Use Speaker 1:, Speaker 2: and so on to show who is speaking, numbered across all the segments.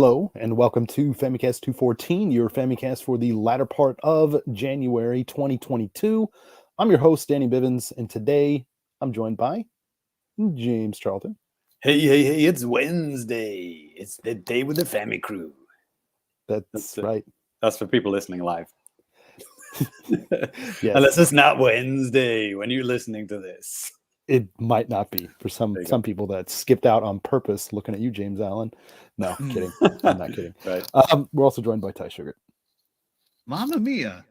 Speaker 1: Hello, and welcome to Famicast 214, your Famicast for the latter part of January 2022. I'm your host, Danny Bivens, and today I'm joined by James Charlton.
Speaker 2: Hey, it's Wednesday. It's the day with the Fami crew.
Speaker 1: That's right.
Speaker 2: That's for people listening live.
Speaker 1: Yes.
Speaker 2: Unless it's not Wednesday when you're listening to this.
Speaker 1: It might not be for some people that skipped out on purpose looking at you, James Allen. No, kidding. I'm not kidding.
Speaker 2: Right.
Speaker 1: We're also joined by Ty Sugar.
Speaker 3: Mamma mia.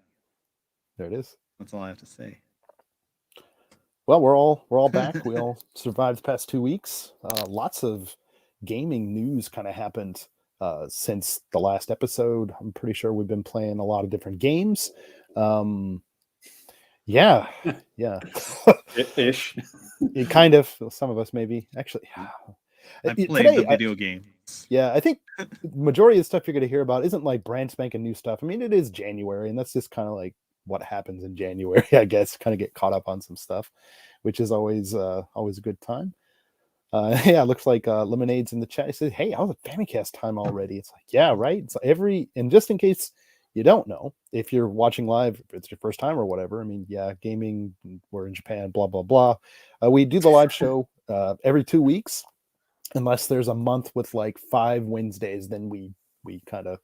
Speaker 1: There it is.
Speaker 3: That's all I have to say.
Speaker 1: Well, we're all back. We all survived the past 2 weeks. Lots of gaming news kind of happened since the last episode. I'm pretty sure we've been playing a lot of different games. Yeah.
Speaker 2: Ish.
Speaker 1: It kind of, some of us maybe. Actually,
Speaker 3: I played the video games.
Speaker 1: Yeah, I think the majority of the stuff you're going to hear about isn't like brand spanking new stuff. I mean, it is January, and that's just kind of like what happens in January, I guess. Kind of get caught up on some stuff, which is always a good time. Yeah, it looks like Lemonade's in the chat. He said, "Hey, how's the Famicast time already?" It's like, yeah, right. It's and just in case you don't know, if you're watching live, if it's your first time or whatever, I mean, yeah, gaming, we're in Japan, blah, blah, blah. We do the live show every 2 weeks, unless there's a month with like 5 Wednesdays, then we kind of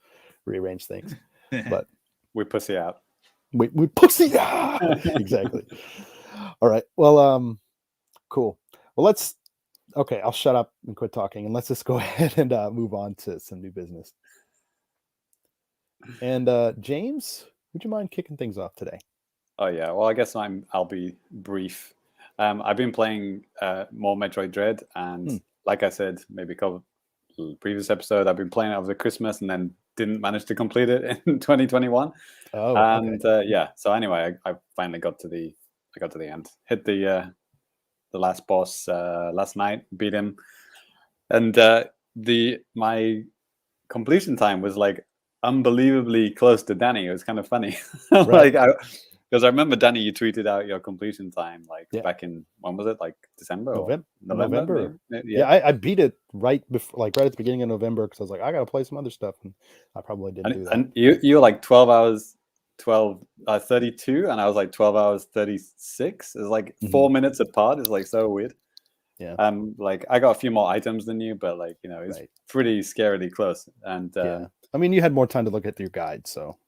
Speaker 1: rearrange things. But
Speaker 2: we pussy out.
Speaker 1: We pussy out. Exactly. All right. Well, cool. Well, okay, I'll shut up and quit talking, and let's just go ahead and move on to some new business. And James, would you mind kicking things off today?
Speaker 2: Oh yeah. Well, I guess I'll be brief. I've been playing more Metroid Dread, and like I said, maybe a couple previous episode, I've been playing it over Christmas and then didn't manage to complete it in 2021.
Speaker 1: Oh,
Speaker 2: and
Speaker 1: okay.
Speaker 2: Yeah. So anyway, I finally got to the end. Hit the last boss last night, beat him, and my completion time was like unbelievably close to Danny. It was kind of funny.
Speaker 1: Right.
Speaker 2: Because I remember, Danny, you tweeted out your completion time back in, when was it? Like December?
Speaker 1: November.
Speaker 2: Yeah,
Speaker 1: I beat it right before, like right at the beginning of November, because I was like, I got to play some other stuff, and I probably didn't do that.
Speaker 2: And you were like 12 hours, 32, and I was like 12 hours, 36. It's like 4 minutes apart. It's like so weird.
Speaker 1: Yeah.
Speaker 2: Like I got a few more items than you, but like, you know, it's pretty scarily close. And
Speaker 1: yeah. I mean, you had more time to look at your guide, so.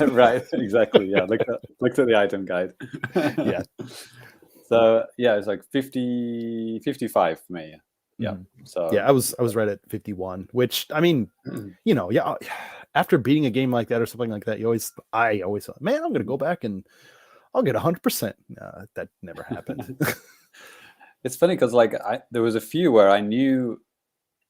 Speaker 2: Right, exactly. Yeah, looked at the item guide.
Speaker 1: Yeah.
Speaker 2: So yeah, it's like 55 for me. Yeah. So
Speaker 1: yeah, I was right at 51, which, I mean, you know, yeah, after beating a game like that or something like that, I always thought, man, I'm gonna go back and I'll get 100%. That never happened.
Speaker 2: It's funny because like there was a few where I knew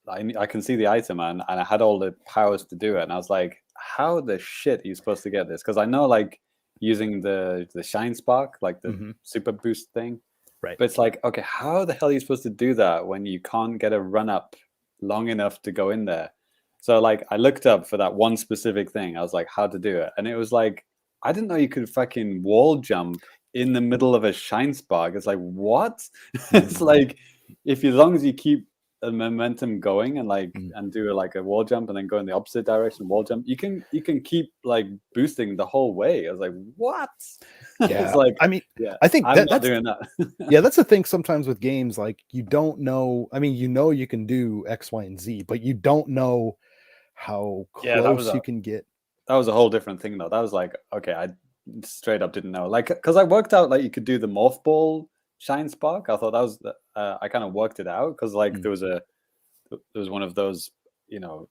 Speaker 2: I can see the item and I had all the powers to do it, and I was like, how the shit are you supposed to get this? Because I know like using the shine spark, like the super boost thing,
Speaker 1: right?
Speaker 2: But it's like, okay, how the hell are you supposed to do that when you can't get a run up long enough to go in there? So like I looked up for that one specific thing. I was like, how to do it, and it was like, I didn't know you could fucking wall jump in the middle of a shine spark. It's like, what? It's like, as long as you keep the momentum going and like and do like a wall jump and then go in the opposite direction, wall jump, you can keep like boosting the whole way. I was like, what?
Speaker 1: Yeah.
Speaker 2: It's like,
Speaker 1: I mean,
Speaker 2: yeah,
Speaker 1: I think
Speaker 2: I'm not doing that.
Speaker 1: Yeah, that's the thing sometimes with games, like you don't know. I mean, you know you can do X, Y, and Z, but you don't know how close you can get.
Speaker 2: That was a whole different thing though. That was like, okay, I straight up didn't know. Like, because I worked out like you could do the morph ball shine spark. I thought that was I kind of worked it out because like there was one of those, you know,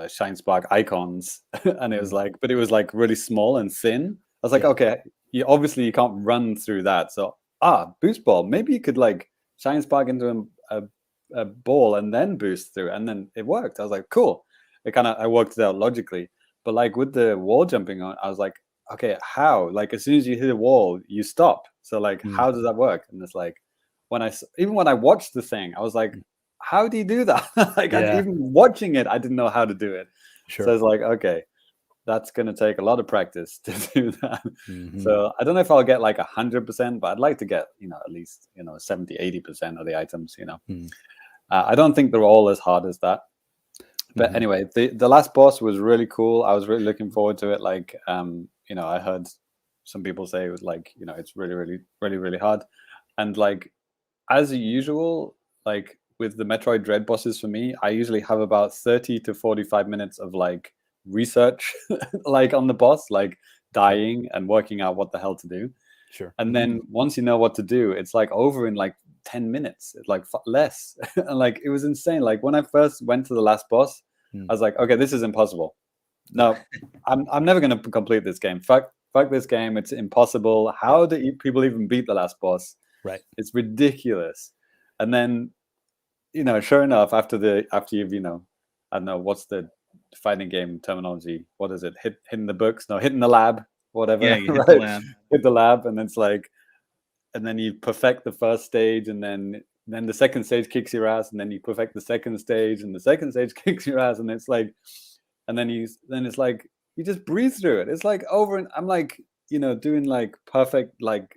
Speaker 2: shine spark icons and it was like, but it was like really small and thin. I was like, okay, you can't run through that, so boost ball, maybe you could like shine spark into a ball and then boost through, and then it worked. I was like, cool. I worked it out logically, but like with the wall jumping on, I was like, okay, how? Like as soon as you hit a wall, you stop. So like, how does that work? And it's like, when I watched the thing, I was like, how do you do that? Like even watching it, I didn't know how to do it.
Speaker 1: Sure.
Speaker 2: So it's like, okay, that's going to take a lot of practice to do that. So I don't know if I'll get like 100%, but I'd like to get, you know, at least, you know, 70, 80% of the items, you know. I don't think they're all as hard as that. But anyway, the last boss was really cool. I was really looking forward to it. Like, I heard some people say it was like, it's really, really, really, really hard. And like, as usual, like with the Metroid Dread bosses for me, I usually have about 30 to 45 minutes of like research, like on the boss, like dying and working out what the hell to do.
Speaker 1: Sure.
Speaker 2: And then once you know what to do, it's like over in like 10 minutes, it's like less. And like, it was insane. Like when I first went to the last boss, I was like, okay, this is impossible. No, I'm never going to complete this game. Fuck this game. It's impossible. How do people even beat the last boss?
Speaker 1: Right.
Speaker 2: It's ridiculous. And then, sure enough, after you've, I don't know, what's the fighting game terminology? What is it? Hitting the books? No, hitting the lab, whatever.
Speaker 3: Yeah, you hit
Speaker 2: right?
Speaker 3: the lab.
Speaker 2: Hit the lab, and it's like, and then you perfect the first stage, and then the second stage kicks your ass, and then you perfect the second stage, and the second stage kicks your ass, and it's like, and then it's like you just breathe through it. It's like over, and I'm like, doing like perfect like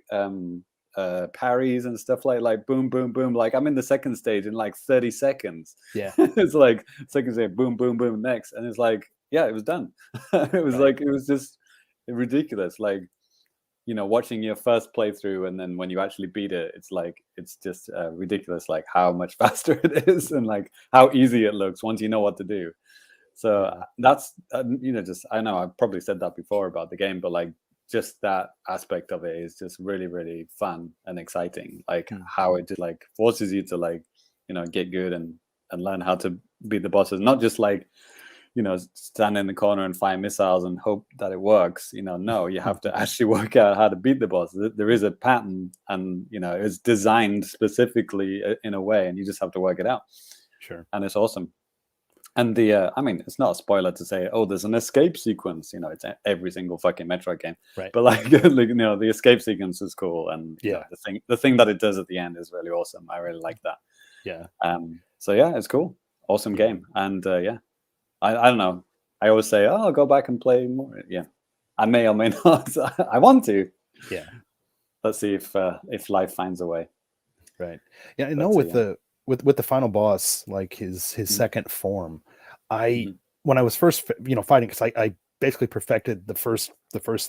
Speaker 2: parries and stuff like boom, boom, boom. Like I'm in the second stage in like 30 seconds.
Speaker 1: Yeah.
Speaker 2: It's like second stage, boom, boom, boom, next. And it's like, yeah, it was done. It was like, it was just ridiculous. Like, watching your first playthrough and then when you actually beat it, it's like, it's just ridiculous, like how much faster it is and like how easy it looks once you know what to do. So that's, just, I know I've probably said that before about the game, but like, just that aspect of it is just really, really fun and exciting. Like how it just like forces you to like, get good and learn how to beat the bosses. Not just like, stand in the corner and fire missiles and hope that it works. No, you have to actually work out how to beat the boss. There is a pattern and, it's designed specifically in a way and you just have to work it out.
Speaker 1: Sure.
Speaker 2: And it's awesome. And it's not a spoiler to say, oh, there's an escape sequence. It's every single fucking Metroid game.
Speaker 1: Right.
Speaker 2: But like, the escape sequence is cool, and the thing that it does at the end is really awesome. I really like that.
Speaker 1: Yeah.
Speaker 2: So yeah, it's cool, awesome game, and I don't know. I always say, oh, I'll go back and play more. Yeah, I may or may not. I want to.
Speaker 1: Yeah.
Speaker 2: Let's see if life finds a way.
Speaker 1: Right. Yeah, I know with the final boss, like his second form, when I was first fighting, because I basically perfected the first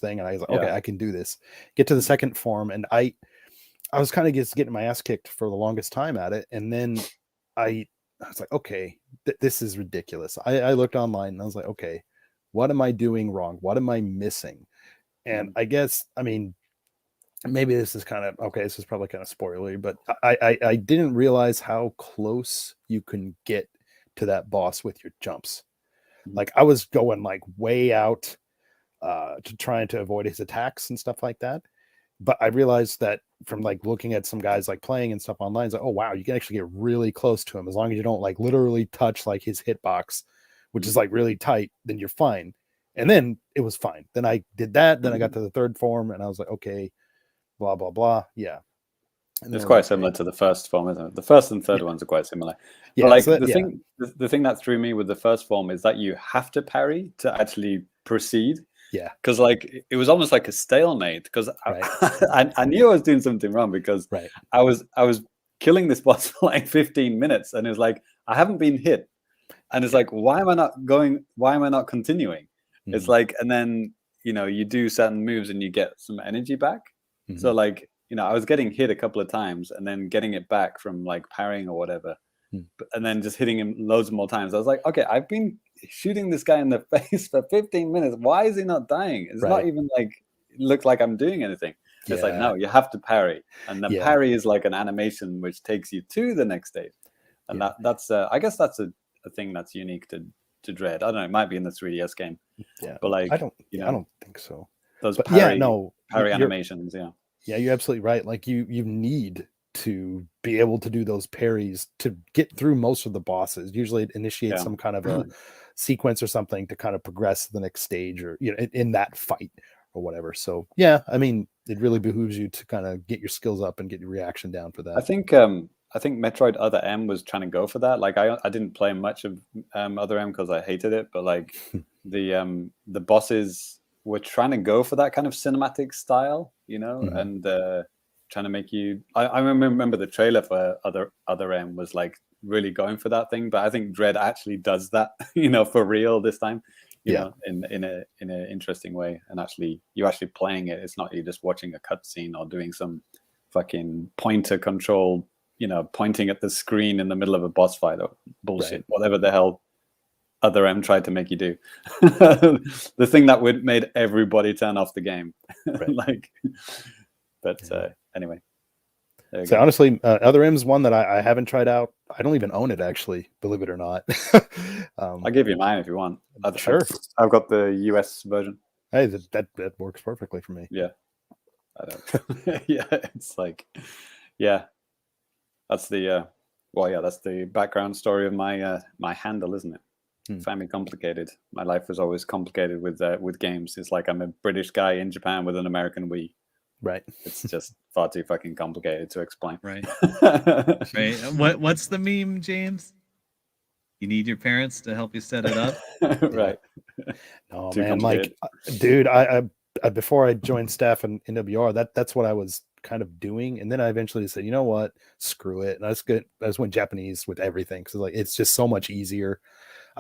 Speaker 1: thing, and I was like, okay, I can do this. Get to the second form, and I was kind of just getting my ass kicked for the longest time at it, and then I was like, okay, this is ridiculous. I looked online and I was like, okay, what am I doing wrong? What am I missing? And I guess, maybe this is kind of okay. This is probably kind of spoilery, but I didn't realize how close you can get to that boss with your jumps. Like I was going like way out to trying to avoid his attacks and stuff like that. But I realized that from like looking at some guys like playing and stuff online, it's like, oh wow, you can actually get really close to him as long as you don't like literally touch like his hitbox, which is like really tight. Then you're fine. And then it was fine. Then I did that. Then I got to the third form, and I was like, okay. Blah blah blah. Yeah,
Speaker 2: and it's quite similar to the first form, isn't it? The first and third ones are quite similar.
Speaker 1: Yeah,
Speaker 2: but like the thing that threw me with the first form is that you have to parry to actually proceed.
Speaker 1: Yeah,
Speaker 2: because like it was almost like a stalemate. Because I knew I was doing something wrong because I was killing this boss for like 15 minutes, and it was like I haven't been hit, and it's like why am I not going? Why am I not continuing? It's like, and then you do certain moves and you get some energy back. So like, I was getting hit a couple of times and then getting it back from like parrying or whatever, and then just hitting him loads more times. I was like, okay, I've been shooting this guy in the face for 15 minutes. Why is he not dying? It's not even like, it looks like I'm doing anything. It's like, no, you have to parry. And the parry is like an animation which takes you to the next stage. And that's, I guess that's a thing that's unique to Dread. I don't know, it might be in the 3DS game.
Speaker 1: Yeah.
Speaker 2: But like,
Speaker 1: I don't think so.
Speaker 2: Those
Speaker 1: parry
Speaker 2: animations,
Speaker 1: Yeah, you're absolutely right. Like you need to be able to do those parries to get through most of the bosses. Usually it initiates some kind of a sequence or something to kind of progress to the next stage or in that fight or whatever. So yeah, it really behooves you to kind of get your skills up and get your reaction down for that.
Speaker 2: I think Metroid Other M was trying to go for that. Like I didn't play much of Other M because I hated it, but like the bosses were trying to go for that kind of cinematic style, and trying to make you. I remember the trailer for Other M was like really going for that thing. But I think Dread actually does that, for real this time. In an interesting way, and you're actually playing it. It's not you just watching a cutscene or doing some fucking pointer control, pointing at the screen in the middle of a boss fight or bullshit, whatever the hell Other M tried to make you do. The thing that made everybody turn off the game. Anyway.
Speaker 1: So honestly, Other M's one that I haven't tried out. I don't even own it, actually, believe it or not.
Speaker 2: I'll give you mine if you want.
Speaker 1: Sure.
Speaker 2: I've got the US version.
Speaker 1: Hey, that works perfectly for me.
Speaker 2: Yeah. I don't. Yeah, it's like, yeah. That's the that's the background story of my my handle, isn't it? Family complicated. My life was always complicated with games. It's like I'm a British guy in Japan with an American Wii.
Speaker 1: Right.
Speaker 2: It's just far too fucking complicated to explain.
Speaker 3: Right. Right. What's the meme, James? You need your parents to help you set it up.
Speaker 2: Right.
Speaker 1: Oh man, like, dude, I before I joined staff in NWR, that's what I was kind of doing, and then I eventually said, you know what, screw it, and I just went Japanese with everything because like it's just so much easier.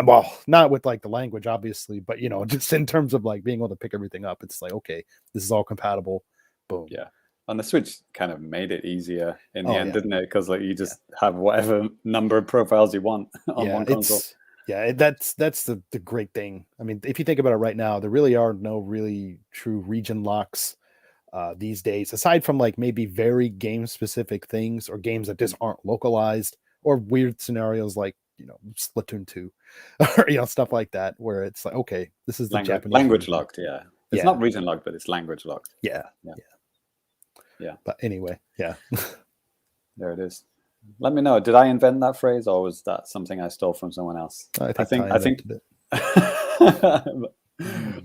Speaker 1: Well, not with like the language, obviously, but just in terms of like being able to pick everything up, it's like, okay, this is all compatible. Boom.
Speaker 2: Yeah. And the Switch kind of made it easier in the end, didn't it? Because like you just have whatever number of profiles you want on one console.
Speaker 1: That's the great thing. I mean, if you think about it right now, there really are no really true region locks these days, aside from like maybe very game specific things or games that just aren't localized, or weird scenarios like Splatoon 2 or stuff like that, where it's like, okay, this is the Japanese
Speaker 2: language locked. Yeah, it's not region locked, but it's language locked.
Speaker 1: Yeah. But anyway, yeah.
Speaker 2: There it is. Let me know. Did I invent that phrase, or was that something I stole from someone else? I think
Speaker 1: it.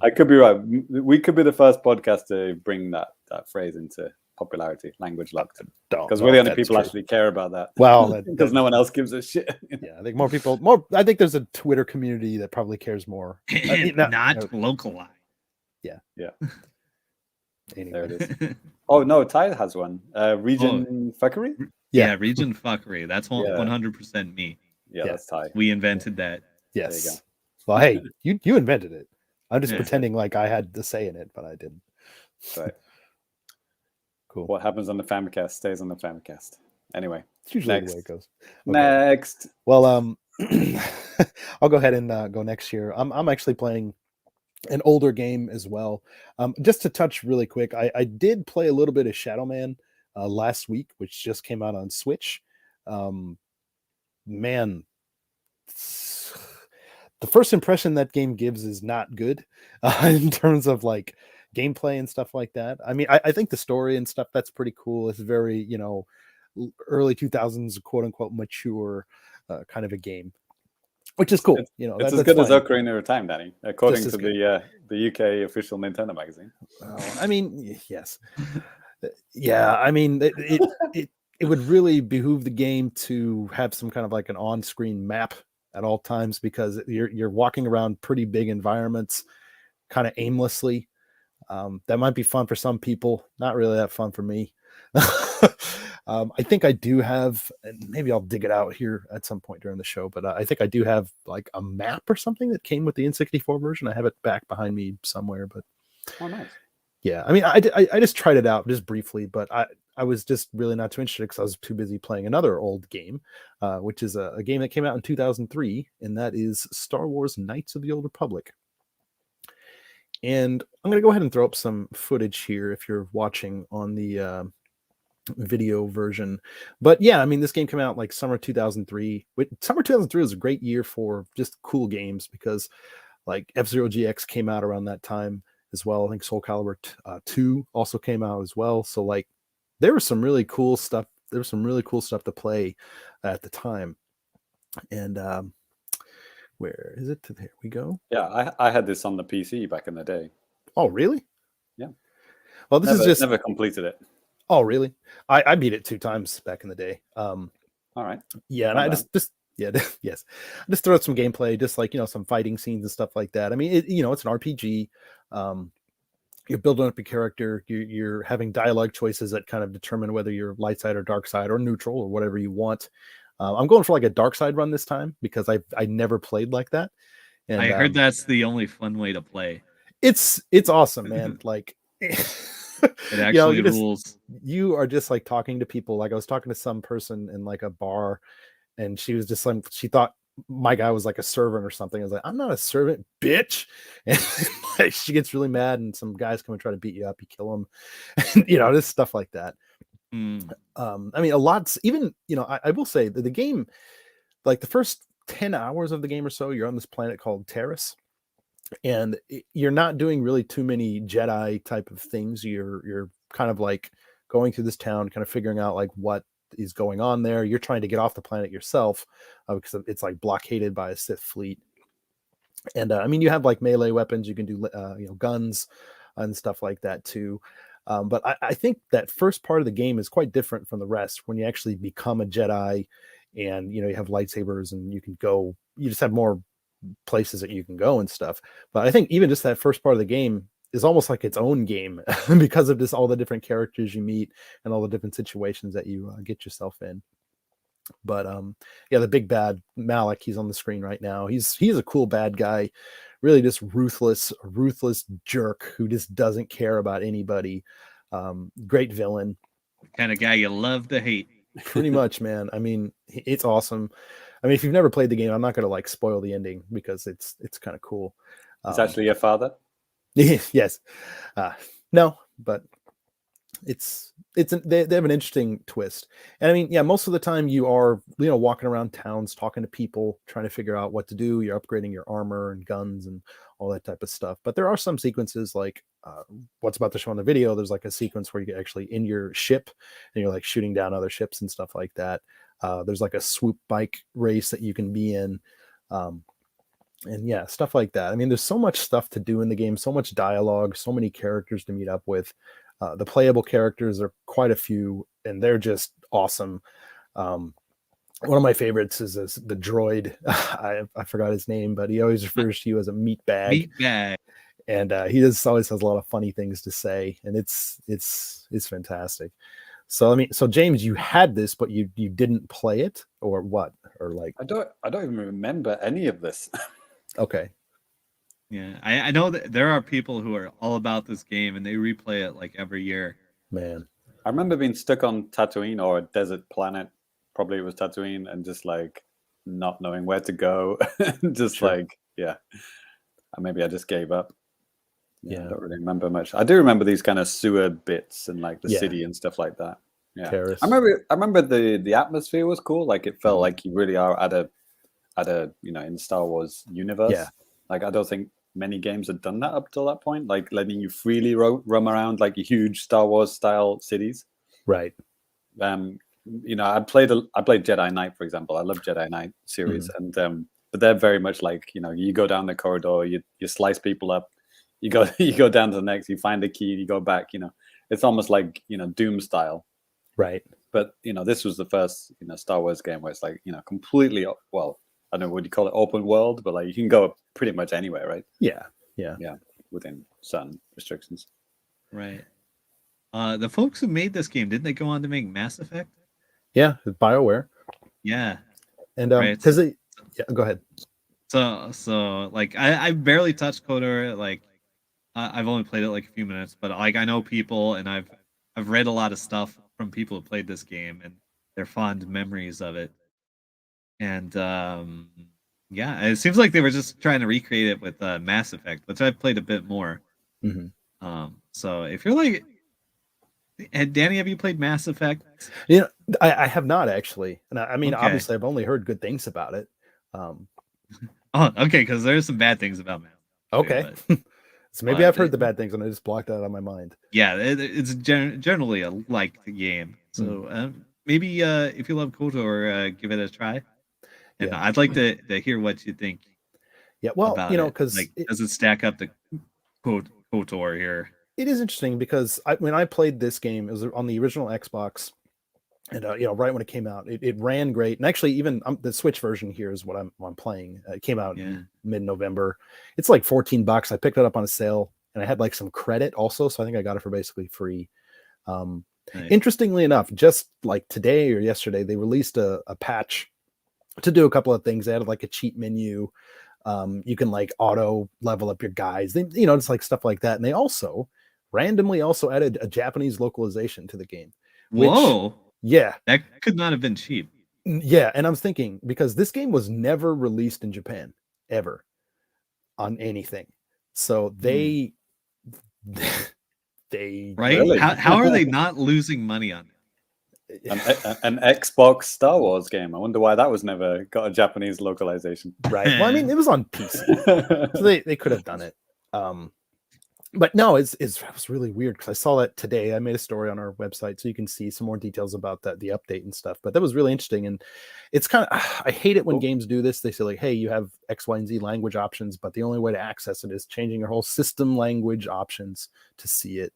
Speaker 2: I could be right. We could be the first podcast to bring that phrase into popularity. Language locked, because we're the only people actually care about that.
Speaker 1: Well,
Speaker 2: because no one else gives a shit.
Speaker 1: Yeah, I think more people. I think there's a Twitter community that probably cares more.
Speaker 3: Not localized.
Speaker 1: Yeah. Anyway.
Speaker 2: There it is. Oh no, Ty has one. Region fuckery.
Speaker 3: Yeah, region fuckery. That's 100% me.
Speaker 2: Yeah, that's Ty.
Speaker 3: We invented that.
Speaker 1: Yes.
Speaker 2: There you go.
Speaker 1: Well, hey, you invented it. I'm just pretending like I had the say in it, but I didn't.
Speaker 2: Right.
Speaker 1: Cool.
Speaker 2: What happens on the Famicast stays on the Famicast. Anyway,
Speaker 1: it's usually the way it goes.
Speaker 2: Okay. Next.
Speaker 1: Well, I'll go ahead and go next here. I'm actually playing an older game as well. Just to touch really quick, I did play a little bit of Shadow Man last week, which just came out on Switch. Man, the first impression that game gives is not good in terms of like gameplay and stuff like that. I mean, I think the story and stuff, that's pretty cool. It's very, early 2000s, quote unquote, mature kind of a game, which is cool.
Speaker 2: It's as good as Ocarina of Time, Danny, according to the UK official Nintendo magazine.
Speaker 1: I mean, yes. Yeah, I mean, it would really behoove the game to have some kind of like an on-screen map at all times, because you're walking around pretty big environments kind of aimlessly. That might be fun for some people, not really that fun for me. I think I do have, and maybe I'll dig it out here at some point during the show, but I think I do have like a map or something that came with the N64 version. I have it back behind me somewhere, but
Speaker 2: nice.
Speaker 1: Yeah, I mean, I just tried it out just briefly, but I was just really not too interested because I was too busy playing another old game, which is a game that came out in 2003, and that is Star Wars Knights of the Old Republic. And I'm going to go ahead and throw up some footage here if you're watching on the video version. But yeah, I mean, this game came out like summer 2003. Summer 2003 was a great year for just cool games, because like F-Zero GX came out around that time as well. I think Soul Calibur 2 also came out as well. So like there was some really cool stuff. There was some really cool stuff to play at the time. And where is it? There we go.
Speaker 2: Yeah, I had this on the PC back in the day.
Speaker 1: Oh, really?
Speaker 2: Yeah.
Speaker 1: Well, this is just
Speaker 2: never completed it.
Speaker 1: Oh, really? I beat it 2 times back in the day.
Speaker 2: All right.
Speaker 1: Yeah, and I just yes, just throw out some gameplay, just like some fighting scenes and stuff like that. I mean, it's an RPG. You're building up your character. You're having dialogue choices that kind of determine whether you're light side or dark side or neutral or whatever you want. I'm going for like a dark side run this time because I never played like that. And
Speaker 3: I heard that's the only fun way to play.
Speaker 1: It's awesome, man. Like
Speaker 3: it actually rules.
Speaker 1: You are just like talking to people. Like I was talking to some person in like a bar, and she was just like, she thought my guy was like a servant or something. I was like, I'm not a servant, bitch. And like, she gets really mad, and some guys come and try to beat you up. You kill them, and, just stuff like that. I mean, a lot's even, I will say that the game, like the first 10 hours of the game or so, you're on this planet called Terrace, and you're not doing really too many Jedi type of things. You're kind of like going through this town, kind of figuring out like what is going on there. You're trying to get off the planet yourself because it's like blockaded by a Sith fleet. And I mean, you have like melee weapons. You can do guns and stuff like that too. But I think that first part of the game is quite different from the rest when you actually become a Jedi, and you have lightsabers, and you just have more places that you can go and stuff. But I think even just that first part of the game is almost like its own game because of just all the different characters you meet and all the different situations that you get yourself in. But yeah, the big bad Malik, he's on the screen right now. He's a cool bad guy, really just ruthless jerk who just doesn't care about anybody. Great villain,
Speaker 3: kind of guy you love to hate.
Speaker 1: Pretty much, man. I mean, it's awesome. I mean, if you've never played the game, I'm not going to like spoil the ending because it's kind of cool.
Speaker 2: It's actually your father?
Speaker 1: Yes. No, but they have an interesting twist. And I mean, yeah, most of the time you are, walking around towns, talking to people, trying to figure out what to do. You're upgrading your armor and guns and all that type of stuff. But there are some sequences like what's about to show in the video. There's like a sequence where you get actually in your ship and you're like shooting down other ships and stuff like that. There's like a swoop bike race that you can be in. And yeah, stuff like that. I mean, there's so much stuff to do in the game, so much dialogue, so many characters to meet up with. The playable characters are quite a few, and they're just awesome. One of my favorites is the droid. I forgot his name, but he always refers to you as a meat bag. And he always has a lot of funny things to say, and it's fantastic. So I mean, so James, you had this, but you didn't play it, or what? Or like
Speaker 2: I don't even remember any of this.
Speaker 1: Okay.
Speaker 3: Yeah, I know that there are people who are all about this game and they replay it like every year.
Speaker 1: Man,
Speaker 2: I remember being stuck on Tatooine or a desert planet. Probably it was Tatooine, and just like not knowing where to go. Just sure. Like, yeah. Maybe I just gave up. Yeah, I don't really remember much. I do remember these kind of sewer bits and like the city and stuff like that. Yeah, Terrace. I remember the atmosphere was cool. Like it felt like you really are at a in the Star Wars universe. Yeah. Like I don't think many games had done that up till that point. Like letting you freely roam around like huge Star Wars style cities.
Speaker 1: Right.
Speaker 2: I played Jedi Knight, for example. I love Jedi Knight series, and but they're very much like you go down the corridor, you slice people up. You go down to the next, you find a key, you go back, it's almost like, Doom style.
Speaker 1: Right.
Speaker 2: But, this was the first, Star Wars game where it's like, completely, well, I don't know, what you call it, open world, but like you can go pretty much anywhere, right?
Speaker 1: Yeah.
Speaker 2: Within certain restrictions.
Speaker 3: Right. The folks who made this game, didn't they go on to make Mass Effect?
Speaker 1: Yeah, BioWare.
Speaker 3: Yeah.
Speaker 1: And because go ahead.
Speaker 3: So like I barely touched KOTOR. Like I've only played it like a few minutes, but like I know people, and I've read a lot of stuff from people who played this game and their fond memories of it. And yeah, it seems like they were just trying to recreate it with Mass Effect, which I've played a bit more.
Speaker 1: Mm-hmm.
Speaker 3: So if you're like, and Danny, have you played Mass Effect?
Speaker 1: I have not actually, and I mean, obviously, I've only heard good things about it.
Speaker 3: Oh, okay, because there's some bad things about Mass Effect.
Speaker 1: Okay. So maybe I've heard the bad things and I just blocked that out of my mind.
Speaker 3: Yeah, it's generally a liked game. So maybe if you love KOTOR, give it a try. And I'd like to hear what you think.
Speaker 1: Yeah, well, because
Speaker 3: like, does it stack up to KOTOR here?
Speaker 1: It is interesting because when I played this game, it was on the original Xbox. And right when it came out, it ran great. And actually, even the Switch version here is what I'm playing. It came out in mid-November. It's like $14. I picked it up on a sale, and I had like some credit also, so I think I got it for basically free.
Speaker 3: Nice.
Speaker 1: Interestingly enough, just like today or yesterday, they released a patch to do a couple of things. They added like a cheat menu. You can like auto level up your guys. They, it's like stuff like that. And they also randomly added a Japanese localization to the game.
Speaker 3: Whoa.
Speaker 1: Yeah.
Speaker 3: That could not have been cheap.
Speaker 1: Yeah. And I was thinking, because this game was never released in Japan ever on anything. So they
Speaker 3: right?
Speaker 2: Really?
Speaker 3: How are they not losing money on it?
Speaker 2: An Xbox Star Wars game. I wonder why that was never got a Japanese localization.
Speaker 1: Right. Well, I mean, it was on PC, so they could have done it. But no, it was really weird because I saw that today. I made a story on our website, so you can see some more details about that, the update and stuff. But that was really interesting, and it's kind of I hate it when games do this. They say like, "Hey, you have X, Y, and Z language options, but the only way to access it is changing your whole system language options to see it."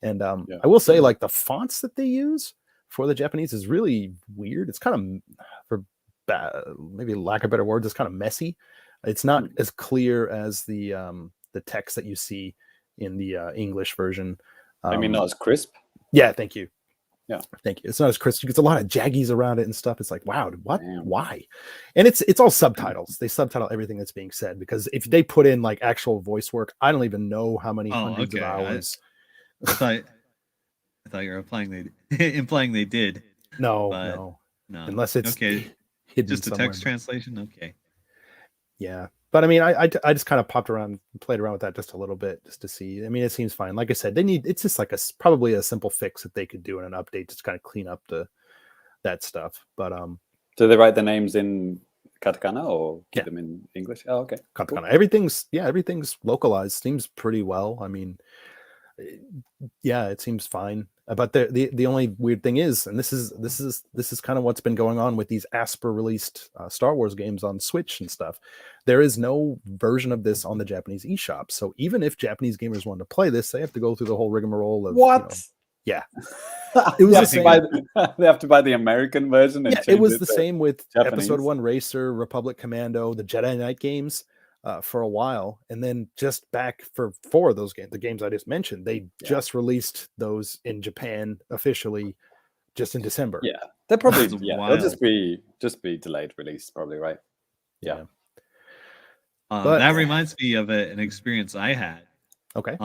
Speaker 1: And I will say, like, the fonts that they use for the Japanese is really weird. It's kind of, for maybe lack of better words, it's kind of messy. It's not as clear as the text that you see in the English version.
Speaker 2: I mean, not as crisp.
Speaker 1: Yeah, thank you.
Speaker 2: Yeah,
Speaker 1: thank you. It's not as crisp. It's a lot of jaggies around it and stuff. It's like, wow, what? Damn. Why? And it's all subtitles. They subtitle everything that's being said, because if they put in like actual voice work, I don't even know how many hundreds of hours.
Speaker 3: I thought you were implying they did.
Speaker 1: No. Unless it's
Speaker 3: hidden just a text translation. Okay.
Speaker 1: Yeah. But I mean, I just kind of played around with that just a little bit just to see. I mean, it seems fine. Like I said, it's just like probably a simple fix that they could do in an update, just kind of clean up that stuff. But
Speaker 2: do they write the names in katakana or keep them in English? Oh, okay.
Speaker 1: Katakana. Cool. Everything's localized. Seems pretty well. I mean, yeah, it seems fine. But the only weird thing is, and this is kind of what's been going on with these Asper released Star Wars games on Switch and stuff. There is no version of this on the Japanese eShop. So even if Japanese gamers want to play this, they have to go through the whole rigmarole of
Speaker 2: what?
Speaker 1: Yeah,
Speaker 2: it was they have to buy the American version. And
Speaker 1: it was the same with
Speaker 2: Japanese.
Speaker 1: Episode 1 Racer, Republic Commando, the Jedi Knight games. For a while, and then just back for 4 of those games, the games I just mentioned, they just released those in Japan officially just in December.
Speaker 2: Yeah, they're probably they'll just be delayed release, probably, right? Yeah.
Speaker 3: But that reminds me of an experience I had.
Speaker 1: Okay.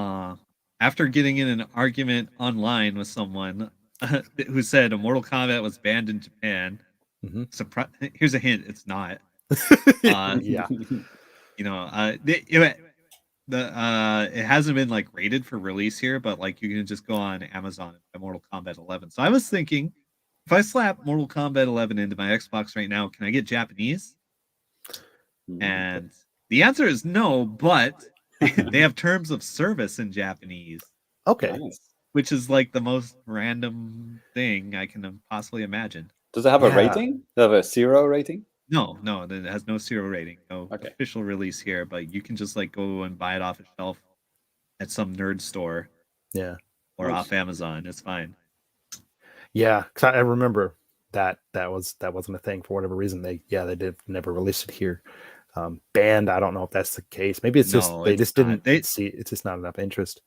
Speaker 3: After getting in an argument online with someone who said a Mortal Kombat was banned in Japan. Mm-hmm. Here's a hint: it's not.
Speaker 1: Yeah.
Speaker 3: It hasn't been like rated for release here, but like you can just go on Amazon and buy Mortal Kombat 11. So I was thinking, if I slap Mortal Kombat 11 into my Xbox right now, can I get Japanese? And the answer is no, but they have terms of service in Japanese.
Speaker 1: Okay.
Speaker 3: Which is like the most random thing I can possibly imagine.
Speaker 2: Does it have a rating? Does it have a 0 rating?
Speaker 3: No, it has no 0 rating, no official release here, but you can just like go and buy it off a shelf at some nerd store, or off Amazon. It's fine. Yeah,
Speaker 1: because I remember that wasn't a thing for whatever reason. They did never release it here. Banned. I don't know if that's the case. Maybe it's just they just didn't see. It's just not enough interest.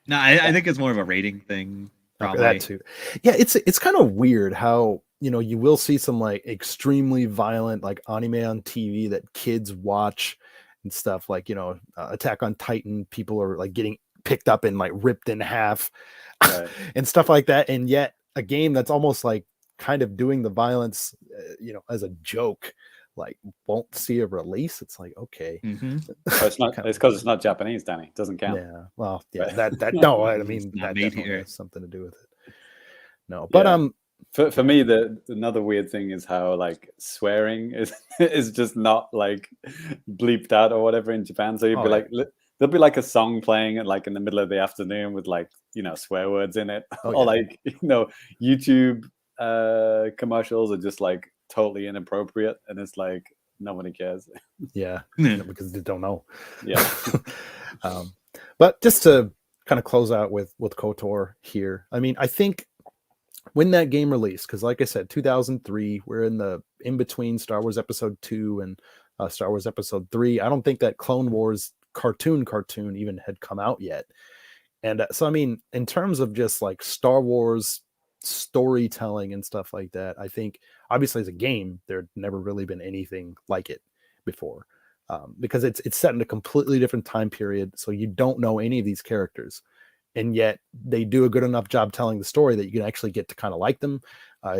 Speaker 3: No, I think it's more of a rating thing. Probably
Speaker 1: that too. Yeah, it's kind of weird how. You will see some like extremely violent like anime on TV that kids watch and stuff like, Attack on Titan, people are like getting picked up and like ripped in half and stuff like that. And yet a game that's almost like kind of doing the violence, as a joke, like won't see a release. It's like, okay.
Speaker 3: Mm-hmm.
Speaker 2: It's because it's not Japanese, Danny. It doesn't count.
Speaker 1: Yeah. Well, that no, I mean, that definitely has something to do with it. No, but
Speaker 2: For me, another weird thing is how like swearing is just not like bleeped out or whatever in Japan. So you'd be like, there'll be like a song playing like in the middle of the afternoon with like swear words in it, or like YouTube commercials are just like totally inappropriate, and it's like nobody cares.
Speaker 1: Because they don't know.
Speaker 2: Yeah.
Speaker 1: But just to kind of close out with KOTOR here, I mean, I think. When that game released, because like I said, 2003, we're in between Star Wars Episode 2 and Star Wars Episode 3. I don't think that Clone Wars cartoon even had come out yet. And so, I mean, in terms of just like Star Wars storytelling and stuff like that, I think obviously as a game, there'd never really been anything like it before, because it's set in a completely different time period. So you don't know any of these characters, and yet they do a good enough job telling the story that you can actually get to kind of like them.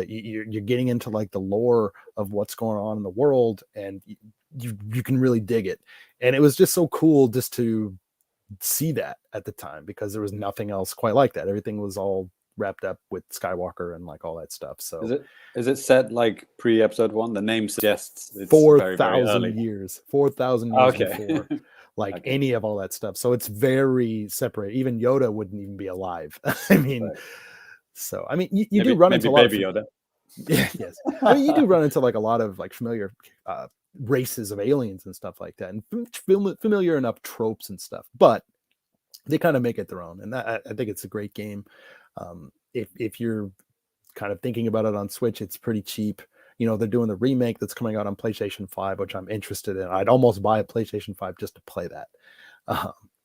Speaker 1: You're getting into like the lore of what's going on in the world, and you can really dig it. And it was just so cool just to see that at the time, because there was nothing else quite like that. Everything was all wrapped up with Skywalker and like all that stuff. So
Speaker 2: is it set like pre-episode 1? The name suggests it's very, very
Speaker 1: 4,000
Speaker 2: early.
Speaker 1: years 4,000 years
Speaker 2: Okay.
Speaker 1: before like
Speaker 2: Okay.
Speaker 1: any of all that stuff. So it's very separate. Even Yoda wouldn't even be alive. I mean,
Speaker 2: Right.
Speaker 1: so I mean, you do run into a lot
Speaker 2: Baby
Speaker 1: of
Speaker 2: Yoda.
Speaker 1: yes. I mean, you do run into like a lot of like familiar races of aliens and stuff like that, and familiar enough tropes and stuff, but they kind of make it their own. And I think it's a great game. If you're kind of thinking about it on Switch, it's pretty cheap. You know, they're doing the remake that's coming out on PlayStation 5, which I'm interested in. I'd almost buy a PlayStation 5 just to play that.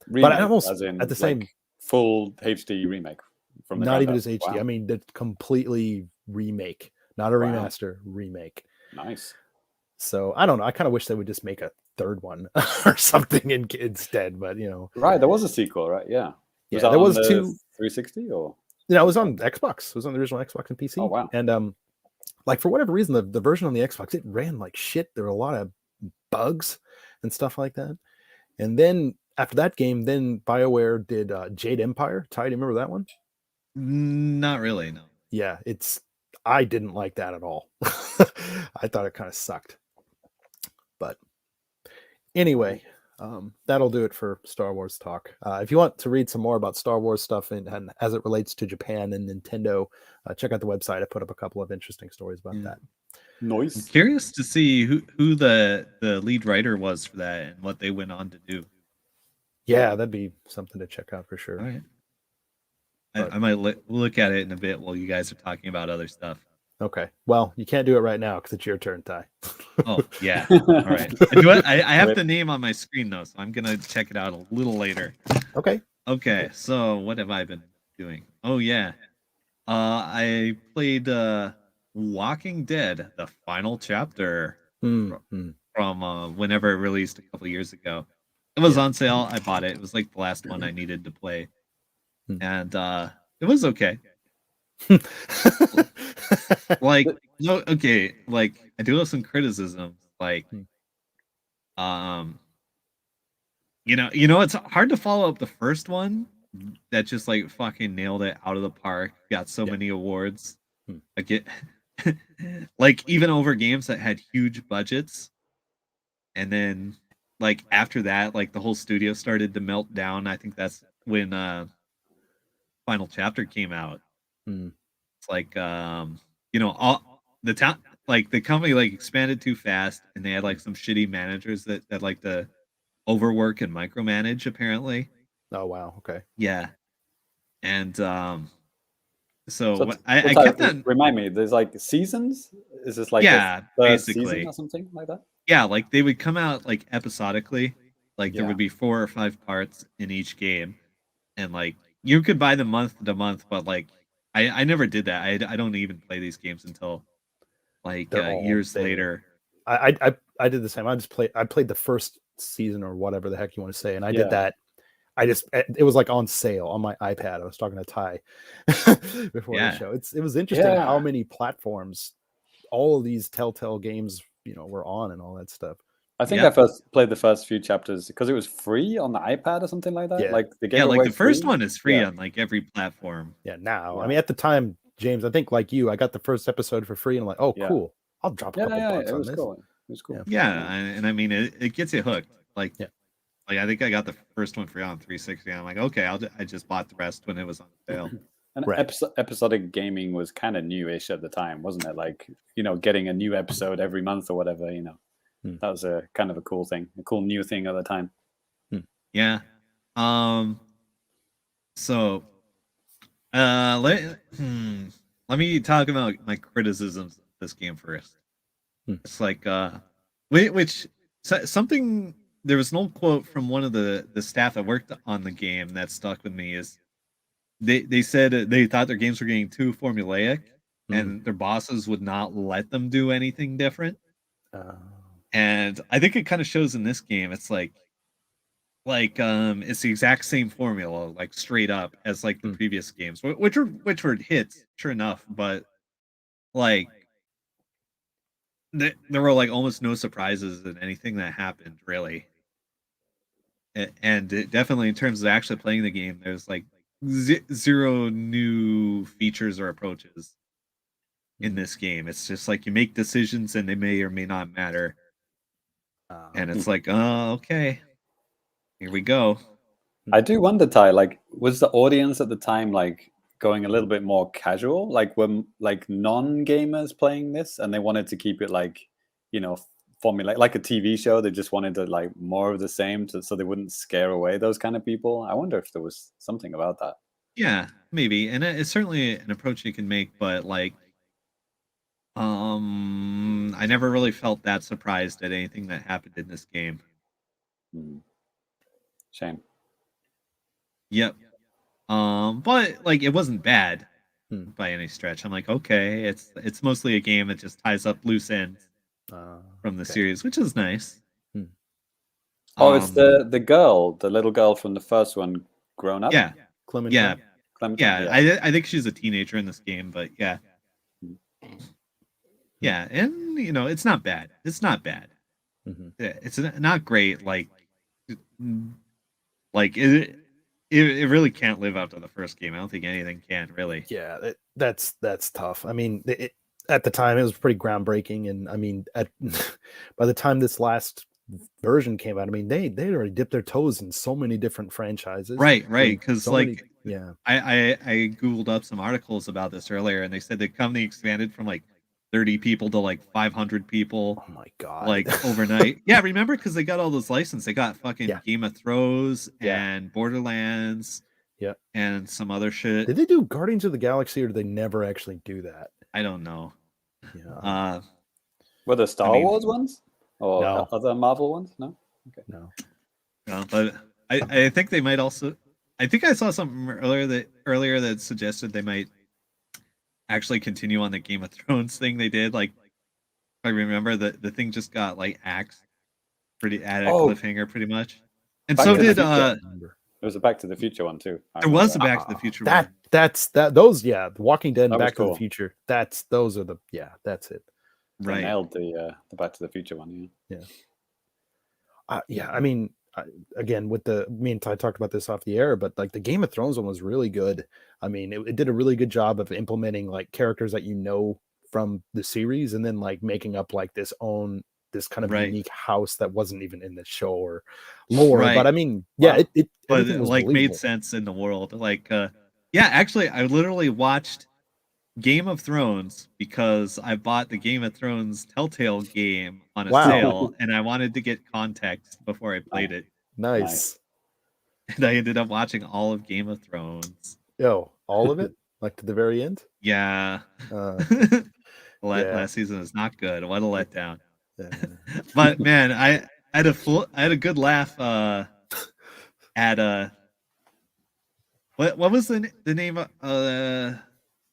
Speaker 2: Remake,
Speaker 1: but I almost
Speaker 2: as in,
Speaker 1: at the same
Speaker 2: like, full HD remake from the
Speaker 1: not
Speaker 2: ground
Speaker 1: even
Speaker 2: up.
Speaker 1: as HD.
Speaker 2: Wow.
Speaker 1: I mean, the completely remake, not a remaster, remake.
Speaker 2: Nice.
Speaker 1: So I don't know. I kind of wish they would just make a third one or something instead. But you know,
Speaker 2: Right, there was a sequel, right? Yeah.
Speaker 1: yeah,
Speaker 2: that
Speaker 1: there was
Speaker 2: on the
Speaker 1: 360
Speaker 2: or
Speaker 1: it was on Xbox. It was on the original Xbox and PC.
Speaker 2: Oh wow.
Speaker 1: And like for whatever reason, the version on the Xbox, it ran like shit. There were a lot of bugs and stuff like that. And then after that game, then BioWare did Jade Empire. Ty, do you remember that one?
Speaker 3: Not really, no.
Speaker 1: Yeah, I didn't like that at all. I thought it kind of sucked. But anyway, that'll do it for Star Wars talk. If you want to read some more about Star Wars stuff and as it relates to Japan and Nintendo, check out the website. I put up a couple of interesting stories about that.
Speaker 2: Nice.
Speaker 3: I'm curious to see who the lead writer was for that and what they went on to do.
Speaker 1: Yeah, that'd be something to check out for sure.
Speaker 3: All right. I might look at it in a bit while you guys are talking about other stuff.
Speaker 1: Okay. Well, you can't do it right now because it's your turn, Ty.
Speaker 3: Oh, yeah. All right. I have the name on my screen, though, so I'm going to check it out a little later.
Speaker 1: Okay.
Speaker 3: Okay. So what have I been doing? Oh, yeah. I played Walking Dead, the final chapter from whenever it released a couple years ago. It was on sale. I bought it. It was like the last one I needed to play. And it was okay. Like, no, okay, like I do have some criticisms, like you know it's hard to follow up the first one that just like fucking nailed it out of the park, got so many awards. I get like even over games that had huge budgets, and then like after that, like the whole studio started to melt down. I think that's when final chapter came out. It's like you know, all the town, like the company like expanded too fast, and they had like some shitty managers that like to overwork and micromanage apparently.
Speaker 1: Oh wow, okay.
Speaker 3: Yeah. And so I kept that.
Speaker 2: Remind me, there's like seasons? Is this like
Speaker 3: basically
Speaker 2: season or something like that?
Speaker 3: Yeah, like they would come out like episodically, like there would be 4 or 5 parts in each game, and like you could buy them month to month, but like I never did that. I don't even play these games until like years later.
Speaker 1: I did the same. I played the first season or whatever the heck you want to say, and I did that. It was like on sale on my iPad. I was talking to Ty before the show. It was interesting how many platforms all of these Telltale games, you know, were on and all that stuff.
Speaker 2: I think I first played the first few chapters because it was free on the iPad or something like that.
Speaker 1: Yeah.
Speaker 2: Like the game,
Speaker 3: like the first one is free on like every platform.
Speaker 1: Yeah, now I mean, at the time, James, I think like you, I got the first episode for free, and I'm like, oh, cool, I'll drop a couple bucks on this.
Speaker 2: Cool. It was cool.
Speaker 3: Yeah, and I mean, it gets you hooked. Like, like I think I got the first one free on 360. And I'm like, okay, I just bought the rest when it was on sale.
Speaker 2: And episodic gaming was kind of newish at the time, wasn't it? Like, you know, getting a new episode every month or whatever, you know. That was a kind of a cool thing, a cool new thing at the time.
Speaker 3: Yeah. So let me talk about my criticisms of this game first. It's like something, there was an old quote from one of the staff that worked on the game that stuck with me is they said they thought their games were getting too formulaic, and their bosses would not let them do anything different. And I think it kind of shows in this game. It's like it's the exact same formula, like straight up as like the previous games, which were hits, sure enough, but like there were like almost no surprises in anything that happened, really. And it definitely, in terms of actually playing the game, there's like zero new features or approaches in this game. It's just like you make decisions and they may or may not matter. And it's like, oh, okay, here we go.
Speaker 2: I do wonder, Ty, like, was the audience at the time like going a little bit more casual? Like, were like non-gamers playing this and they wanted to keep it like, you know, formulate like a TV show? They just wanted to like more of the same so they wouldn't scare away those kind of people. I wonder if there was something about that.
Speaker 3: Yeah, maybe. And it's certainly an approach you can make, but like I never really felt that surprised at anything that happened in this game.
Speaker 2: Shame.
Speaker 3: Yep. But like it wasn't bad by any stretch. I'm like, okay, it's mostly a game that just ties up loose ends from the series, which is nice.
Speaker 2: Oh, it's the little girl from the first one grown up?
Speaker 3: Yeah.
Speaker 1: Clementine?
Speaker 3: Yeah. I think she's a teenager in this game, but yeah. Yeah, and you know, it's not bad. It's not bad. It's not great. Like it really can't live up to the first game. I don't think anything can, really.
Speaker 1: Yeah, that's tough. I mean, at the time it was pretty groundbreaking, and I mean, by the time this last version came out, I mean, they already dipped their toes in so many different franchises.
Speaker 3: Right, because so I googled up some articles about this earlier, and they said the company expanded from like 30 people to like 500 people.
Speaker 1: Oh my god!
Speaker 3: Like overnight. Yeah, remember, because they got all those licenses. They got fucking Game of Thrones and Borderlands.
Speaker 1: Yeah,
Speaker 3: and some other shit.
Speaker 1: Did they do Guardians of the Galaxy, or did they never actually do that?
Speaker 3: I don't know.
Speaker 1: Yeah.
Speaker 2: Were the Star Wars ones or other Marvel ones? No. Okay.
Speaker 1: No,
Speaker 3: but I think they might also. I think I saw something earlier that suggested they might actually continue on the Game of Thrones thing they did. Like, I remember that the thing just got like axed at a cliffhanger pretty much. And so did
Speaker 2: there was a Back to the Future one too.
Speaker 3: There was a Back to the Future one.
Speaker 1: Those The Walking Dead and Back to
Speaker 2: cool.
Speaker 1: the Future. That's it.
Speaker 2: Right. They nailed the Back to the Future one,
Speaker 1: yeah. I mean, again, with me and Ty talked about this off the air, but like the Game of Thrones one was really good. I mean, it did a really good job of implementing like characters that you know from the series, and then like making up like this kind of unique house that wasn't even in the show or lore. But I mean, it
Speaker 3: like made sense in the world. Like, actually, I literally watched Game of Thrones because I bought the Game of Thrones Telltale game on a sale, and I wanted to get context before I played it.
Speaker 1: Nice.
Speaker 3: And I ended up watching all of Game of Thrones.
Speaker 1: All of it, like to the very end.
Speaker 3: Yeah. Last season was not good. What a letdown. But man, I had a good laugh at what was the name of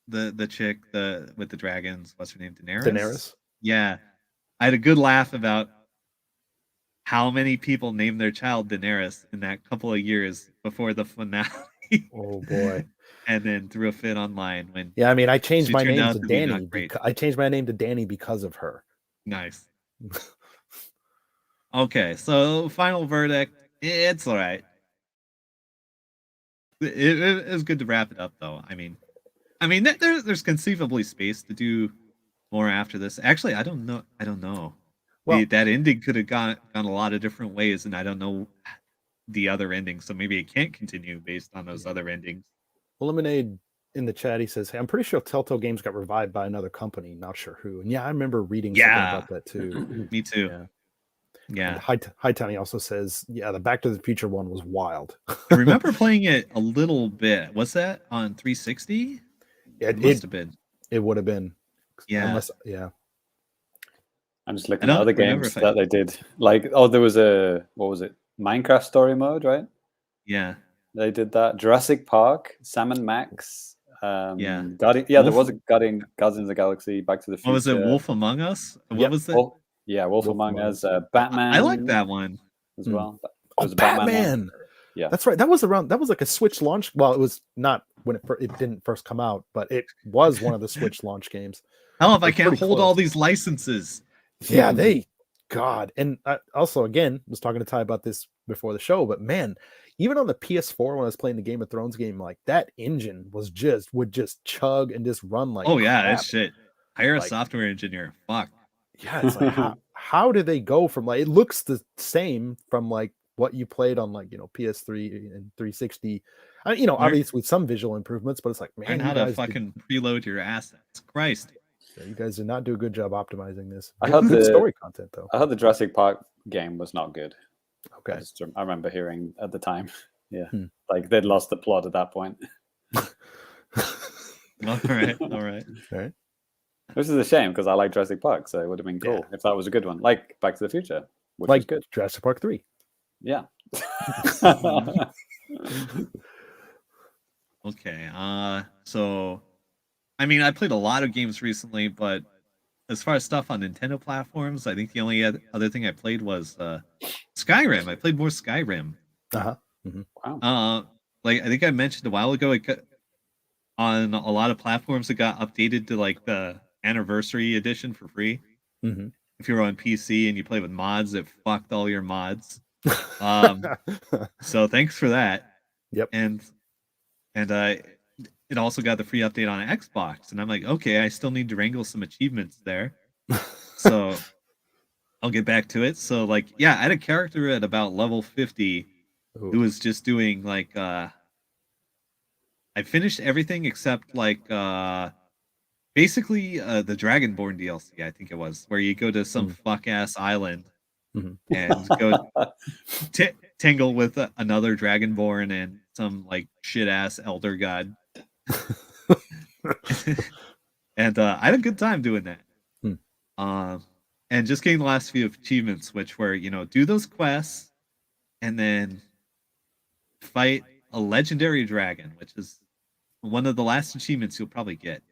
Speaker 3: the chick with the dragons? What's her name? Daenerys. Yeah, I had a good laugh about how many people named their child Daenerys in that couple of years before the finale.
Speaker 1: Oh boy.
Speaker 3: And then threw a fit online when.
Speaker 1: Yeah, I mean, I changed my name to Danny. I changed my name to Danny because of her.
Speaker 3: Nice. Okay, so final verdict. It's all right. It was good to wrap it up, though. I mean, there's conceivably space to do more after this. Actually, I don't know. Well, that ending could have gone a lot of different ways, and I don't know the other endings. So maybe it can't continue based on those other endings.
Speaker 1: Lemonade in the chat, he says, "Hey, I'm pretty sure Telltale Games got revived by another company. Not sure who." And I remember reading something about that too.
Speaker 3: Me too. Yeah.
Speaker 1: High Tony also says, the Back to the Future one was wild.
Speaker 3: I remember playing it a little bit. Was that on 360?
Speaker 1: Yeah, it
Speaker 3: must have been.
Speaker 1: It would have been.
Speaker 3: Yeah.
Speaker 2: I'm just looking at other games that they did. Like, there was what was it? Minecraft story mode, right?
Speaker 3: Yeah.
Speaker 2: They did that. Jurassic Park, Sam and Max.
Speaker 3: Yeah.
Speaker 2: There was a Guardians of the Galaxy, Back to the Future.
Speaker 3: What was it? Wolf Among Us? What
Speaker 1: Yep.
Speaker 3: was it?
Speaker 2: Wolf Among Us. Batman.
Speaker 3: I like that one
Speaker 2: as well.
Speaker 1: Oh,
Speaker 2: Was a Batman
Speaker 1: Batman.
Speaker 2: one. Yeah,
Speaker 1: that's right. That was like a Switch launch. Well, it was not when it didn't first come out, but it was one of the Switch launch games.
Speaker 3: Hell, if I can't hold all these licenses.
Speaker 1: Yeah, God. And I also, again, was talking to Ty about this before the show, but man, even on the PS4 when I was playing the Game of Thrones game, like that engine would just chug and just run like
Speaker 3: it's shit. Hire a software engineer. Fuck.
Speaker 1: Yeah, it's like how do they go from like it looks the same from like what you played on like PS3 and 360. Obviously with some visual improvements, but it's like, man,
Speaker 3: how to fucking preload your assets. Christ.
Speaker 1: Yeah, you guys did not do a good job optimizing this.
Speaker 2: I heard
Speaker 1: the story content though.
Speaker 2: I heard the Jurassic Park game was not good.
Speaker 1: Okay.
Speaker 2: I remember hearing at the time. Yeah. Like they'd lost the plot at that point.
Speaker 3: All right.
Speaker 2: Which is a shame because I like Jurassic Park, so it would have been cool if that was a good one. Like Back to the Future, which was good.
Speaker 1: Jurassic Park 3.
Speaker 2: Yeah.
Speaker 3: Okay. So I mean, I played a lot of games recently, but as far as stuff on Nintendo platforms, I think the only other thing I played was Skyrim. I played more Skyrim.
Speaker 1: Uh-huh.
Speaker 2: Wow.
Speaker 3: Like I think I mentioned a while ago, on a lot of platforms, it got updated to like the anniversary edition for free.
Speaker 1: Mm-hmm.
Speaker 3: If you were on PC and you play with mods, it fucked all your mods. So thanks for that.
Speaker 1: Yep.
Speaker 3: And it also got the free update on Xbox, and I'm like, okay, I still need to wrangle some achievements there. So I'll get back to it. So like, yeah, I had a character at about level 50 who was just doing like I finished everything except like basically the Dragonborn DLC, I think it was, where you go to some fuck ass island and go tangle with another Dragonborn and some like shit ass elder god. And I had a good time doing that. And just getting the last few achievements, which were, do those quests and then fight a legendary dragon, which is one of the last achievements you'll probably get.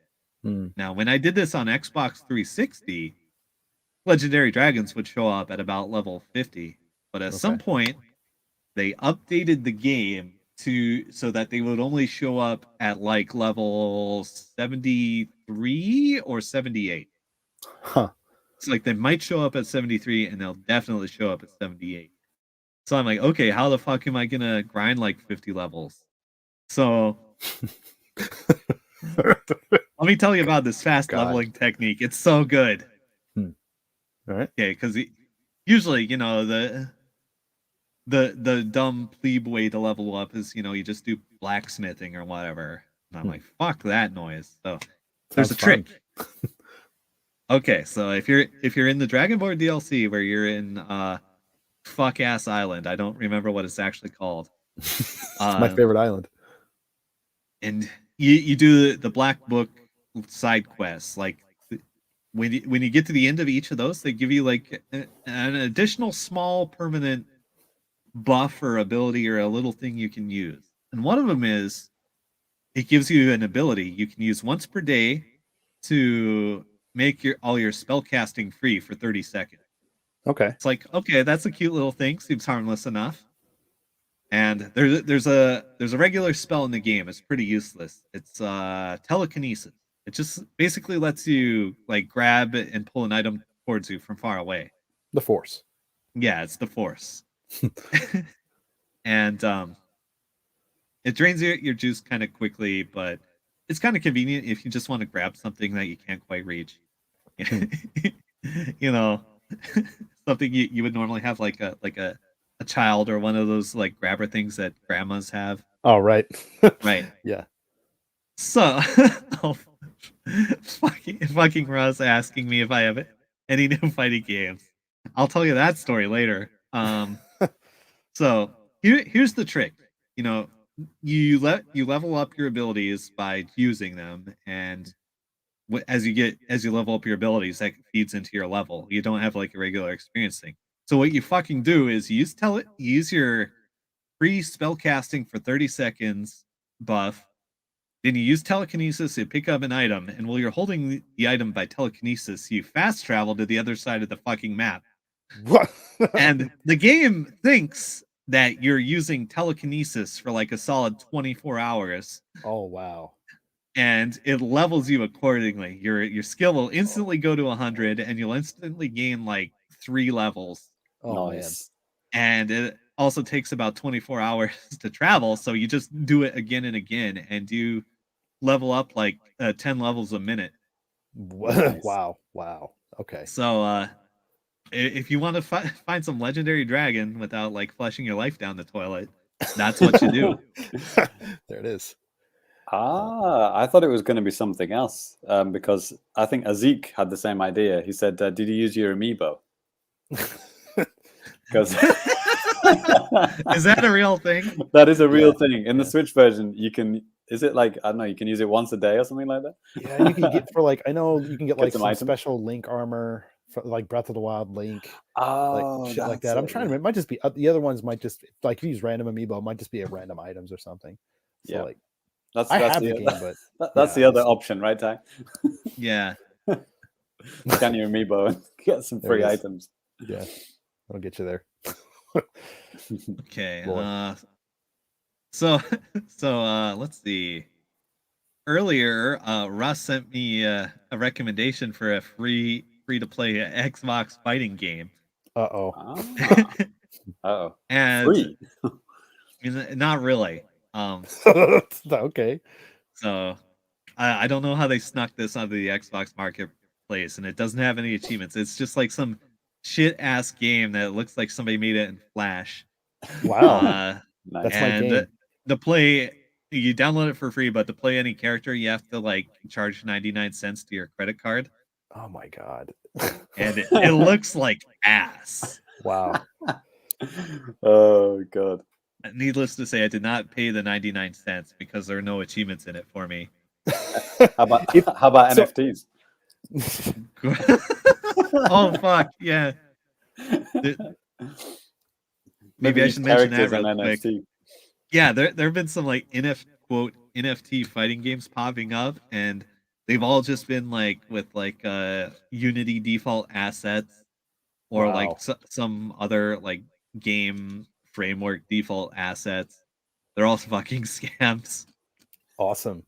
Speaker 3: Now, when I did this on Xbox 360, legendary dragons would show up at about level 50. But at some point, they updated the game so that they would only show up at like level 73 or 78.
Speaker 1: Huh.
Speaker 3: It's like they might show up at 73 and they'll definitely show up at 78. So I'm like, okay, how the fuck am I gonna grind like 50 levels? So let me tell you about this fast leveling technique. It's so good.
Speaker 1: All right.
Speaker 3: Okay, because usually, the dumb plebe way to level up is, you just do blacksmithing or whatever. And I'm like, fuck that noise. So there's a trick. Okay, so if you're in the Dragonborn DLC where you're in fuck ass island, I don't remember what it's actually called.
Speaker 1: It's my favorite island.
Speaker 3: And you do the Black Book side quests. Like when you get to the end of each of those, they give you like an additional small permanent buff or ability or a little thing you can use. And one of them is it gives you an ability you can use once per day to make all your spell casting free for 30 seconds.
Speaker 1: Okay.
Speaker 3: It's like, okay, that's a cute little thing. Seems harmless enough. And there's a regular spell in the game. It's pretty useless. It's telekinesis. It just basically lets you like grab and pull an item towards you from far away.
Speaker 1: The Force.
Speaker 3: Yeah, it's the Force. And it drains your juice kind of quickly, but it's kind of convenient if you just want to grab something that you can't quite reach. Something you would normally have like a child or one of those like grabber things that grandmas have.
Speaker 1: Oh, right.
Speaker 3: Right.
Speaker 1: Yeah.
Speaker 3: So fucking Russ asking me if I have any new fighting games. I'll tell you that story later. So here's the trick. You level up your abilities by using them, and as you level up your abilities, that feeds into your level. You don't have like a regular experience thing. So what you fucking do is you use your free spellcasting for 30 seconds buff. Then you use telekinesis to pick up an item, and while you're holding the item by telekinesis, you fast travel to the other side of the fucking map. And the game thinks that you're using telekinesis for like a solid 24 hours.
Speaker 1: Oh wow.
Speaker 3: And it levels you accordingly. Your skill will instantly go to 100, and you'll instantly gain like 3 levels.
Speaker 1: Oh
Speaker 2: Nice.
Speaker 3: And it also takes about 24 hours to travel, so you just do it again and again, and you level up like 10 levels a minute.
Speaker 1: man. Wow. Okay.
Speaker 3: So if you want to find some legendary dragon without like flushing your life down the toilet, that's what you do.
Speaker 1: There it is.
Speaker 2: I thought it was going to be something else because I think Azik had the same idea. He said, "Did you use your amiibo?" Because
Speaker 3: Is that a real thing?
Speaker 2: that is a real thing in the Switch version. You can. Is it like, I don't know? You can use it once a day or something like that.
Speaker 1: Yeah, you can get for like, I know you can get like
Speaker 2: some
Speaker 1: some
Speaker 2: items.
Speaker 1: special Link armor, for, like Breath of the Wild Link,
Speaker 2: Oh,
Speaker 1: like shit like that. I'm trying to remember. It might just be the other ones. Might just like if you use random amiibo, it might just be a random items or something. So
Speaker 2: Yeah.
Speaker 1: like
Speaker 2: That's
Speaker 1: I have
Speaker 2: the,
Speaker 1: the game, but
Speaker 2: that's
Speaker 1: yeah,
Speaker 2: the other option, right, Ty?
Speaker 3: Yeah.
Speaker 2: Scan your amiibo and get some
Speaker 1: There it
Speaker 2: free
Speaker 1: is.
Speaker 2: items.
Speaker 1: yeah, I'll get you there.
Speaker 3: Okay.
Speaker 1: Boy.
Speaker 3: So let's see. Earlier, Russ sent me a recommendation for a free to play Xbox fighting game.
Speaker 1: Uh-oh.
Speaker 2: Oh.
Speaker 3: And
Speaker 2: Free.
Speaker 3: not really.
Speaker 1: Okay.
Speaker 3: So I don't know how they snuck this onto the Xbox marketplace, and it doesn't have any achievements. It's just like some shit ass game that looks like somebody made it in Flash.
Speaker 1: Wow.
Speaker 2: Nice.
Speaker 1: That's my
Speaker 3: And
Speaker 1: game.
Speaker 3: to play, you download it for free, but to play any character, you have to like charge 99 cents to your credit card.
Speaker 1: Oh my god.
Speaker 3: And it looks like ass.
Speaker 1: Wow.
Speaker 2: Oh god.
Speaker 3: Needless to say, I did not pay the 99 cents because there are no achievements in it for me.
Speaker 2: How about NFTs?
Speaker 3: Oh fuck, yeah. Maybe I
Speaker 2: use
Speaker 3: should mention that
Speaker 2: characters
Speaker 3: real
Speaker 2: on
Speaker 3: quick.
Speaker 2: NFT.
Speaker 3: Yeah, there have been some like NFT fighting games popping up, and they've all just been like with like Unity default assets or
Speaker 1: Wow.
Speaker 3: like some other like game framework default assets. They're all fucking scams.
Speaker 1: Awesome.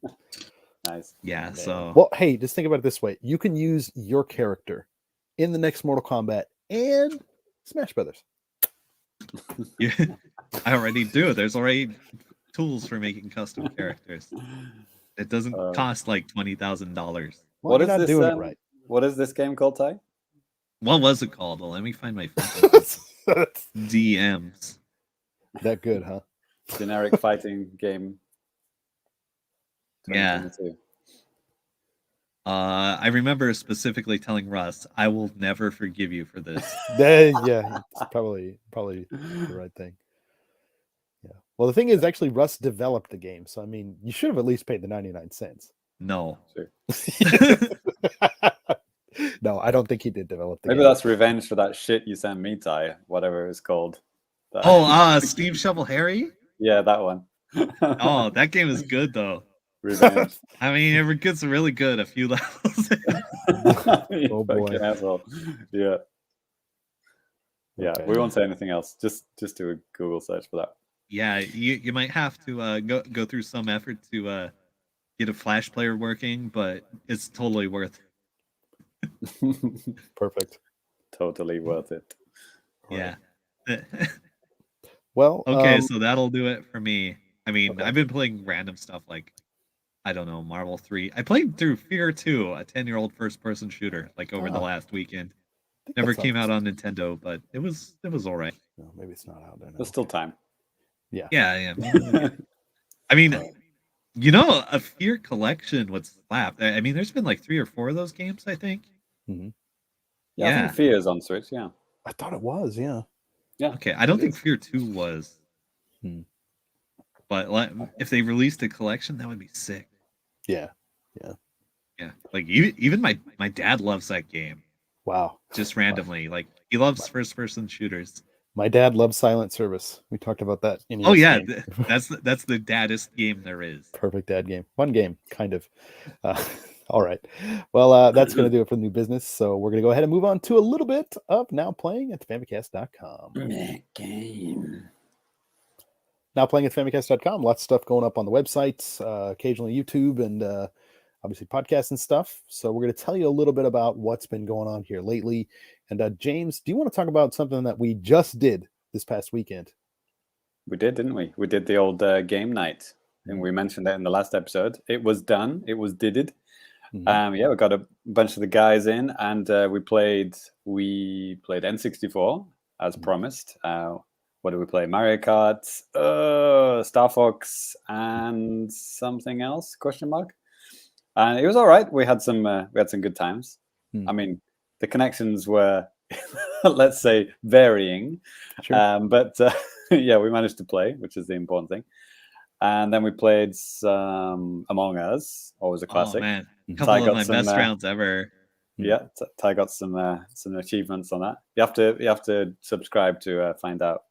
Speaker 2: Nice.
Speaker 3: Yeah,
Speaker 1: Man.
Speaker 3: so
Speaker 1: Well, hey, just think about it this way. You can use your character in the next Mortal Kombat and Smash Brothers.
Speaker 3: yeah, I already do. There's already tools for making custom characters. It doesn't cost like $20,000.
Speaker 1: Well,
Speaker 2: What
Speaker 1: you're
Speaker 2: is
Speaker 1: not
Speaker 2: this?
Speaker 1: doing it right.
Speaker 2: What is this game called, Ty?
Speaker 3: What was it called? Well, let me find my DMs.
Speaker 1: That good, huh?
Speaker 2: Generic fighting game.
Speaker 3: Yeah.
Speaker 2: 2022.
Speaker 3: I remember specifically telling Russ, "I will never forgive you for this."
Speaker 1: Yeah, it's probably the right thing. Yeah. Well, the thing is, actually, Russ developed the game, so I mean, you should have at least paid the 99 cents.
Speaker 3: No.
Speaker 2: Sure.
Speaker 1: No, I don't think he did develop the
Speaker 2: Maybe
Speaker 1: game.
Speaker 2: that's revenge for that shit you sent me, Ty. Whatever it's called.
Speaker 3: Steve Shovel Harry?
Speaker 2: Yeah, that one.
Speaker 3: Oh, that game is good though.
Speaker 2: Revenge.
Speaker 3: I mean, it gets really good a few levels.
Speaker 1: Oh boy.
Speaker 2: Asshole. Yeah. Yeah,
Speaker 1: Okay.
Speaker 2: we won't say anything else. Just do a Google search for that.
Speaker 3: Yeah, you might have to go through some effort to get a Flash player working, but it's totally worth it.
Speaker 1: Perfect.
Speaker 2: Totally worth it.
Speaker 3: Yeah.
Speaker 1: Well,
Speaker 3: okay, so that'll do it for me. I mean,
Speaker 1: Okay.
Speaker 3: I've been playing random stuff like, I don't know, Marvel 3. I played through Fear 2, a 10-year-old first-person shooter, like over the last weekend. Never came out on Nintendo, but it was all right.
Speaker 1: No, maybe it's not out there now.
Speaker 2: There's still time.
Speaker 1: Yeah.
Speaker 3: Yeah. I mean, a Fear collection would slap. I mean, there's been like 3 or 4 of those games, I think.
Speaker 1: Mm-hmm.
Speaker 2: Yeah, I think Fear is on Switch, yeah.
Speaker 1: I thought it was, yeah.
Speaker 2: Yeah.
Speaker 3: Okay, I don't think Fear 2 was. But if they released a collection, that would be sick.
Speaker 1: Yeah.
Speaker 3: Like even my dad loves that game.
Speaker 1: Wow.
Speaker 3: Just randomly, like he loves first-person shooters.
Speaker 1: My dad loves Silent Service. We talked about that in
Speaker 3: Oh yeah,
Speaker 1: game.
Speaker 3: that's the daddest game there is.
Speaker 1: Perfect dad game. Fun game, kind of. All right. Well, that's going to do it for the new business. So we're going to go ahead and move on to a little bit of Now Playing at Famicast.com.
Speaker 2: Game.
Speaker 1: Now Playing at Famicast.com. Lots of stuff going up on the website, occasionally YouTube, and obviously podcasts and stuff. So we're going to tell you a little bit about what's been going on here lately. And James, do you want to talk about something that we just did this past weekend?
Speaker 2: We did, didn't we? We did the old game night, and we mentioned that in the last episode. It was done. It was didded. Yeah, we got a bunch of the guys in, and we played N64 as promised. What did we play? Mario Kart, Star Fox, and something else? Question mark. And it was all right. We had some good times. I mean, the connections were, let's say, varying. Sure. But yeah, we managed to play, which is the important thing. And then we played some Among Us, always a classic.
Speaker 3: Oh man, a couple of my best rounds ever.
Speaker 2: Yeah, Ty got some achievements on that. You have to subscribe to find out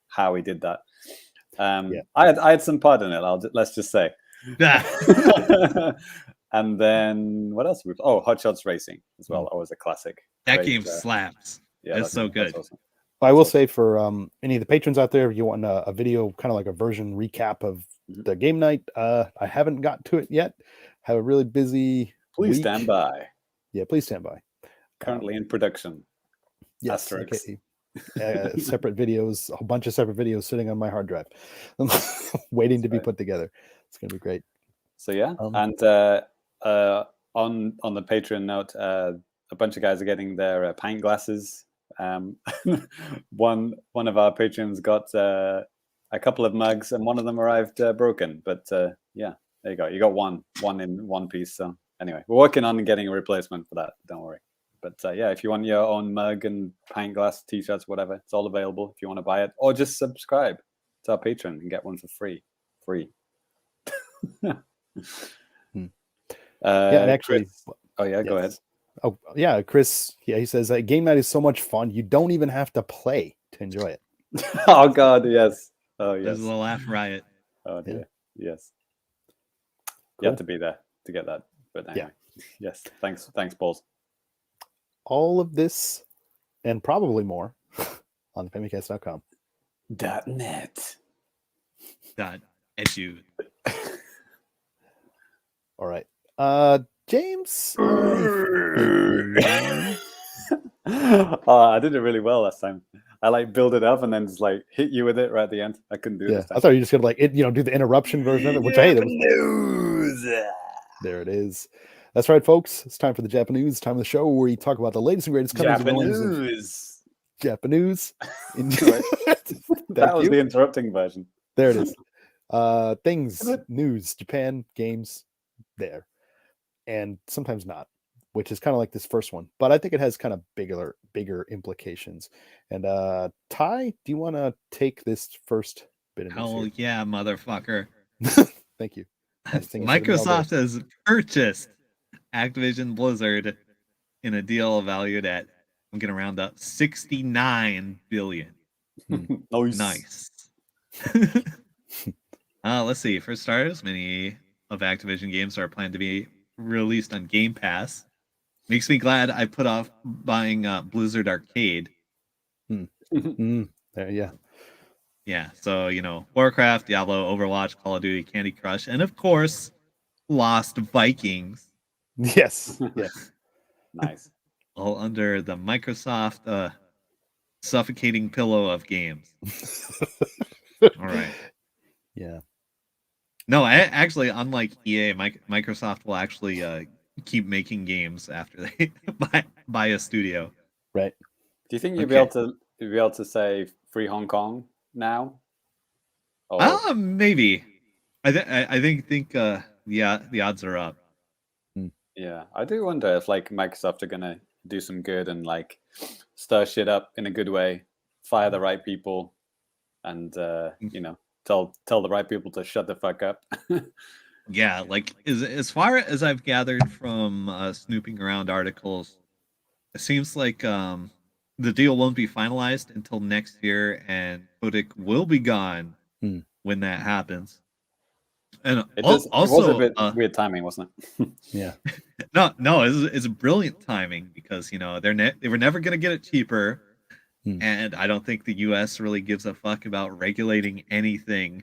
Speaker 2: how he did that. I had some part in it. Let's just say. And then what else? Hot Shots Racing as well. Always a classic.
Speaker 3: That game slaps. Yeah, that's so good.
Speaker 1: That's awesome. I will say for any of the patrons out there, if you want a video, kind of like a version recap of the game night, I haven't got to it yet. Have a really busy
Speaker 2: Please
Speaker 1: week.
Speaker 2: stand by.
Speaker 1: Yeah, please stand by.
Speaker 2: Currently in production.
Speaker 1: Yes. Okay. Separate videos, a whole bunch of separate videos sitting on my hard drive, waiting to be put together. It's going to be great.
Speaker 2: So yeah, and on the Patreon note, a bunch of guys are getting their pint glasses. One of our patrons got a couple of mugs, and one of them arrived broken. But yeah, there you go. You got one in one piece. So anyway, we're working on getting a replacement for that. Don't worry. But yeah, if you want your own mug and pint glass, t-shirts, whatever, it's all available if you want to buy it, or just subscribe to our Patreon and get one for free.
Speaker 1: Yeah, and actually,
Speaker 2: Chris, go ahead.
Speaker 1: Oh yeah, Chris. Yeah, he says that game night is so much fun. You don't even have to play to enjoy it.
Speaker 2: Oh God, yes. Oh yes.
Speaker 3: This is a laugh riot.
Speaker 2: Oh dear. Yeah. Yes. Cool. You have to be there to get that. But anyway. Yeah. Yes. Thanks, Pauls.
Speaker 1: All of this and probably more on Famicast.com.
Speaker 2: .net.
Speaker 3: .edu.
Speaker 1: All right. James.
Speaker 2: I did it really well last time. I build it up and then just hit you with it right at the end. I couldn't do this time.
Speaker 1: I thought you were just gonna do the interruption version of it, which news. There it is. That's right, folks. It's time for the JAPANews, time of the show where we talk about the latest and greatest
Speaker 2: JAPANews.
Speaker 1: JAPANews.
Speaker 2: That was the interrupting version.
Speaker 1: There it is. Things, news, Japan, games, there. And sometimes not, which is kind of like this first one. But I think it has kind of bigger implications. And Ty, do you want to take this first bit of news?
Speaker 3: Hell yeah, motherfucker.
Speaker 1: Thank you.
Speaker 3: Microsoft has purchased Activision Blizzard in a deal valued at, I'm going to round up, $69 billion. Nice. Let's see. For starters, many of Activision games are planned to be released on Game Pass. Makes me glad I put off buying Blizzard Arcade. Yeah, so, Warcraft, Diablo, Overwatch, Call of Duty, Candy Crush, and of course, Lost Vikings.
Speaker 1: Yes.
Speaker 2: Nice.
Speaker 3: All under the Microsoft suffocating pillow of games. All right.
Speaker 1: Yeah.
Speaker 3: No, actually, unlike EA, Microsoft will actually keep making games after they buy a studio.
Speaker 1: Right.
Speaker 2: Do you think you'll be able to say Free Hong Kong now?
Speaker 3: Maybe. I think the odds are up.
Speaker 2: Yeah, I do wonder if Microsoft are gonna do some good and stir shit up in a good way, fire the right people, and tell the right people to shut the fuck up.
Speaker 3: Yeah, as far as I've gathered from snooping around articles, it seems like the deal won't be finalized until next year, and Kotick will be gone when that happens. And
Speaker 2: It was
Speaker 3: also,
Speaker 2: a bit weird timing, wasn't it?
Speaker 1: Yeah.
Speaker 3: No, it's brilliant timing because they were never going to get it cheaper, and I don't think the U.S. really gives a fuck about regulating anything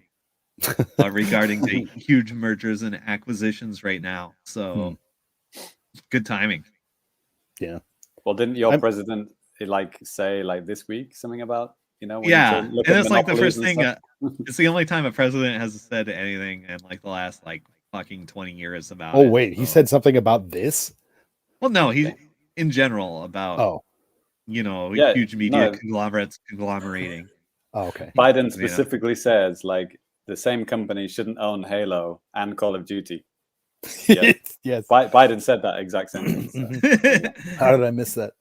Speaker 3: regarding the huge mergers and acquisitions right now. So good timing.
Speaker 1: Yeah.
Speaker 2: Well, didn't your president say this week something about
Speaker 3: yeah,
Speaker 2: and
Speaker 3: it's like the first thing. It's the only time a president has said anything in like the last fucking 20 years about it.
Speaker 1: Oh wait, he said something about this?
Speaker 3: Well, no, he in general about huge media conglomerates conglomerating.
Speaker 1: Oh, okay.
Speaker 2: Biden specifically says the same company shouldn't own Halo and Call of Duty.
Speaker 1: Yes.
Speaker 2: Biden said that exact sentence.
Speaker 1: How did I miss that?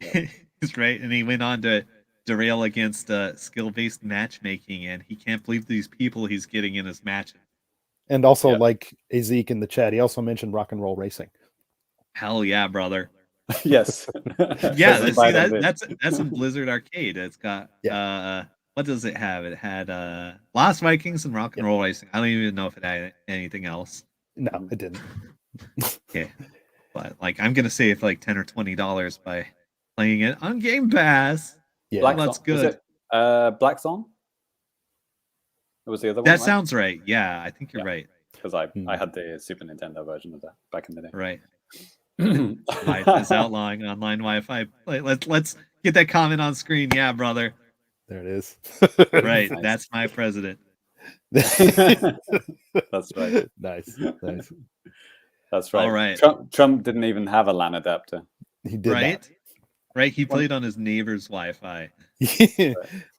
Speaker 3: That's right. And he went on to derail against skill-based matchmaking, and he can't believe these people he's getting in his matches.
Speaker 1: And also, like Ezek in the chat, he also mentioned rock and roll racing.
Speaker 3: Hell yeah, brother.
Speaker 2: Yes.
Speaker 3: Yeah, that's in Blizzard Arcade. It's got what does it have? It had Lost Vikings and rock and roll racing. I don't even know if it had anything else.
Speaker 1: No, it didn't.
Speaker 3: Okay. But I'm gonna save $10 or $20 by playing it on Game Pass.
Speaker 1: Yeah,
Speaker 3: that's good.
Speaker 2: Was it Black Zone? It was the other one.
Speaker 3: That sounds right. Yeah, I think you're right.
Speaker 2: Because I had the Super Nintendo version of that back in the day.
Speaker 3: Right. Is outlawing online Wi-Fi. Let's get that comment on screen. Yeah, brother.
Speaker 1: There it is.
Speaker 3: Right. Nice. That's my president.
Speaker 2: That's right.
Speaker 1: Nice.
Speaker 2: That's right.
Speaker 3: All right.
Speaker 2: Trump didn't even have a LAN adapter.
Speaker 1: He did
Speaker 3: right.
Speaker 1: Not.
Speaker 3: Right. He played on his neighbor's Wi-Fi.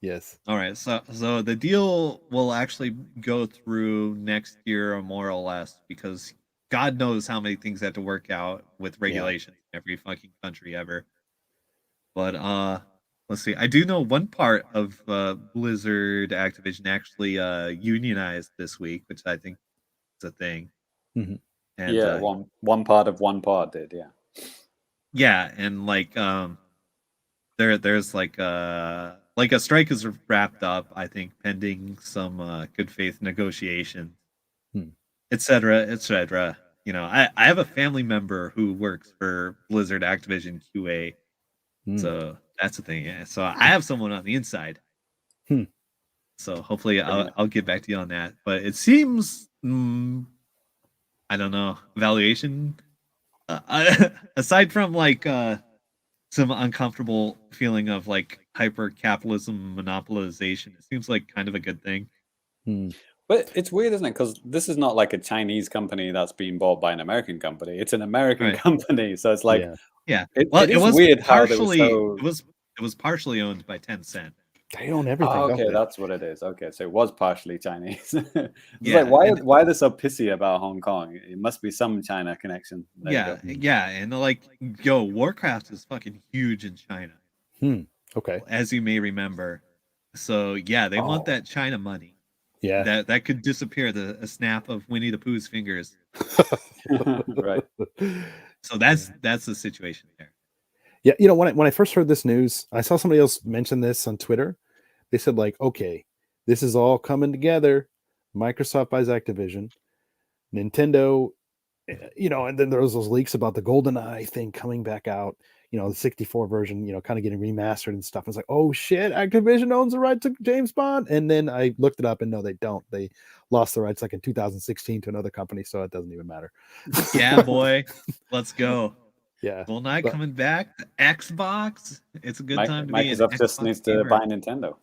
Speaker 1: Yes.
Speaker 3: All right. So the deal will actually go through next year or more or less because God knows how many things have to work out with regulations in every fucking country ever. But let's see. I do know one part of Blizzard Activision actually unionized this week, which I think is a thing.
Speaker 1: Mm-hmm.
Speaker 2: And, one part of one part did,
Speaker 3: Yeah, and there's a strike is wrapped up, I think, pending some good faith negotiations, etc., etc. I have a family member who works for Blizzard Activision QA, so that's the thing. Yeah, so I have someone on the inside. So hopefully I'll get back to you on that. But it seems I don't know, valuation. Aside from some uncomfortable feeling of hyper capitalism monopolization, it seems like kind of a good thing.
Speaker 2: But it's weird, isn't it? Because this is not like a Chinese company that's being bought by an American company. It's an American company, so it's like it was weird how it
Speaker 3: was partially owned by Tencent.
Speaker 1: They own everything.
Speaker 2: Okay, that's what it is. Okay, so it was partially Chinese. Why are they so pissy about Hong Kong? It must be some China connection.
Speaker 3: And Warcraft is fucking huge in China.
Speaker 1: Okay,
Speaker 3: as you may remember. So they want that China money.
Speaker 1: Yeah,
Speaker 3: that could disappear a snap of Winnie the Pooh's fingers.
Speaker 2: Right.
Speaker 3: So that's the situation there.
Speaker 1: Yeah, when I first heard this news, I saw somebody else mention this on Twitter. They said okay, this is all coming together. Microsoft buys Activision, Nintendo, and then there was those leaks about the GoldenEye thing coming back out. The 64 version, kind of getting remastered and stuff. It's like, oh shit, Activision owns the right to James Bond. And then I looked it up and no, they don't. They lost the rights in 2016 to another company, so it doesn't even matter.
Speaker 3: Yeah, boy. Let's go.
Speaker 1: Yeah.
Speaker 3: GoldenEye coming back. The Xbox. It's a good time to be an
Speaker 2: Microsoft just needs to buy Nintendo.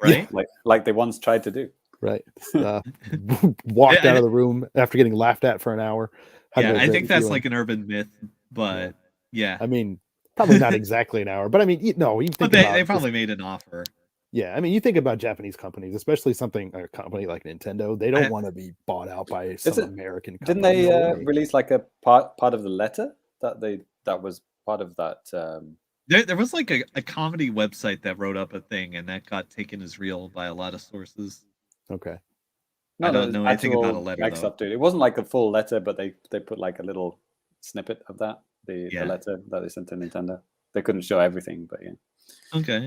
Speaker 3: Right?
Speaker 2: Like they once tried to do.
Speaker 1: Right. Walked out of the room after getting laughed at for an hour.
Speaker 3: I think that's an urban myth, but yeah.
Speaker 1: I mean, probably not exactly an hour, but I mean, you think
Speaker 3: they probably made an offer.
Speaker 1: Yeah, I mean, you think about Japanese companies, especially a company like Nintendo. They don't want to be bought out by some American company.
Speaker 2: Didn't they release a part of the letter that was part of that?
Speaker 3: There was a comedy website that wrote up a thing, and that got taken as real by a lot of sources.
Speaker 1: Okay.
Speaker 3: No, I don't know anything about a letter.
Speaker 2: It wasn't a full letter, but they put a little snippet of that. The letter that they sent to Nintendo. they couldn't show everything, but yeah.
Speaker 3: Okay,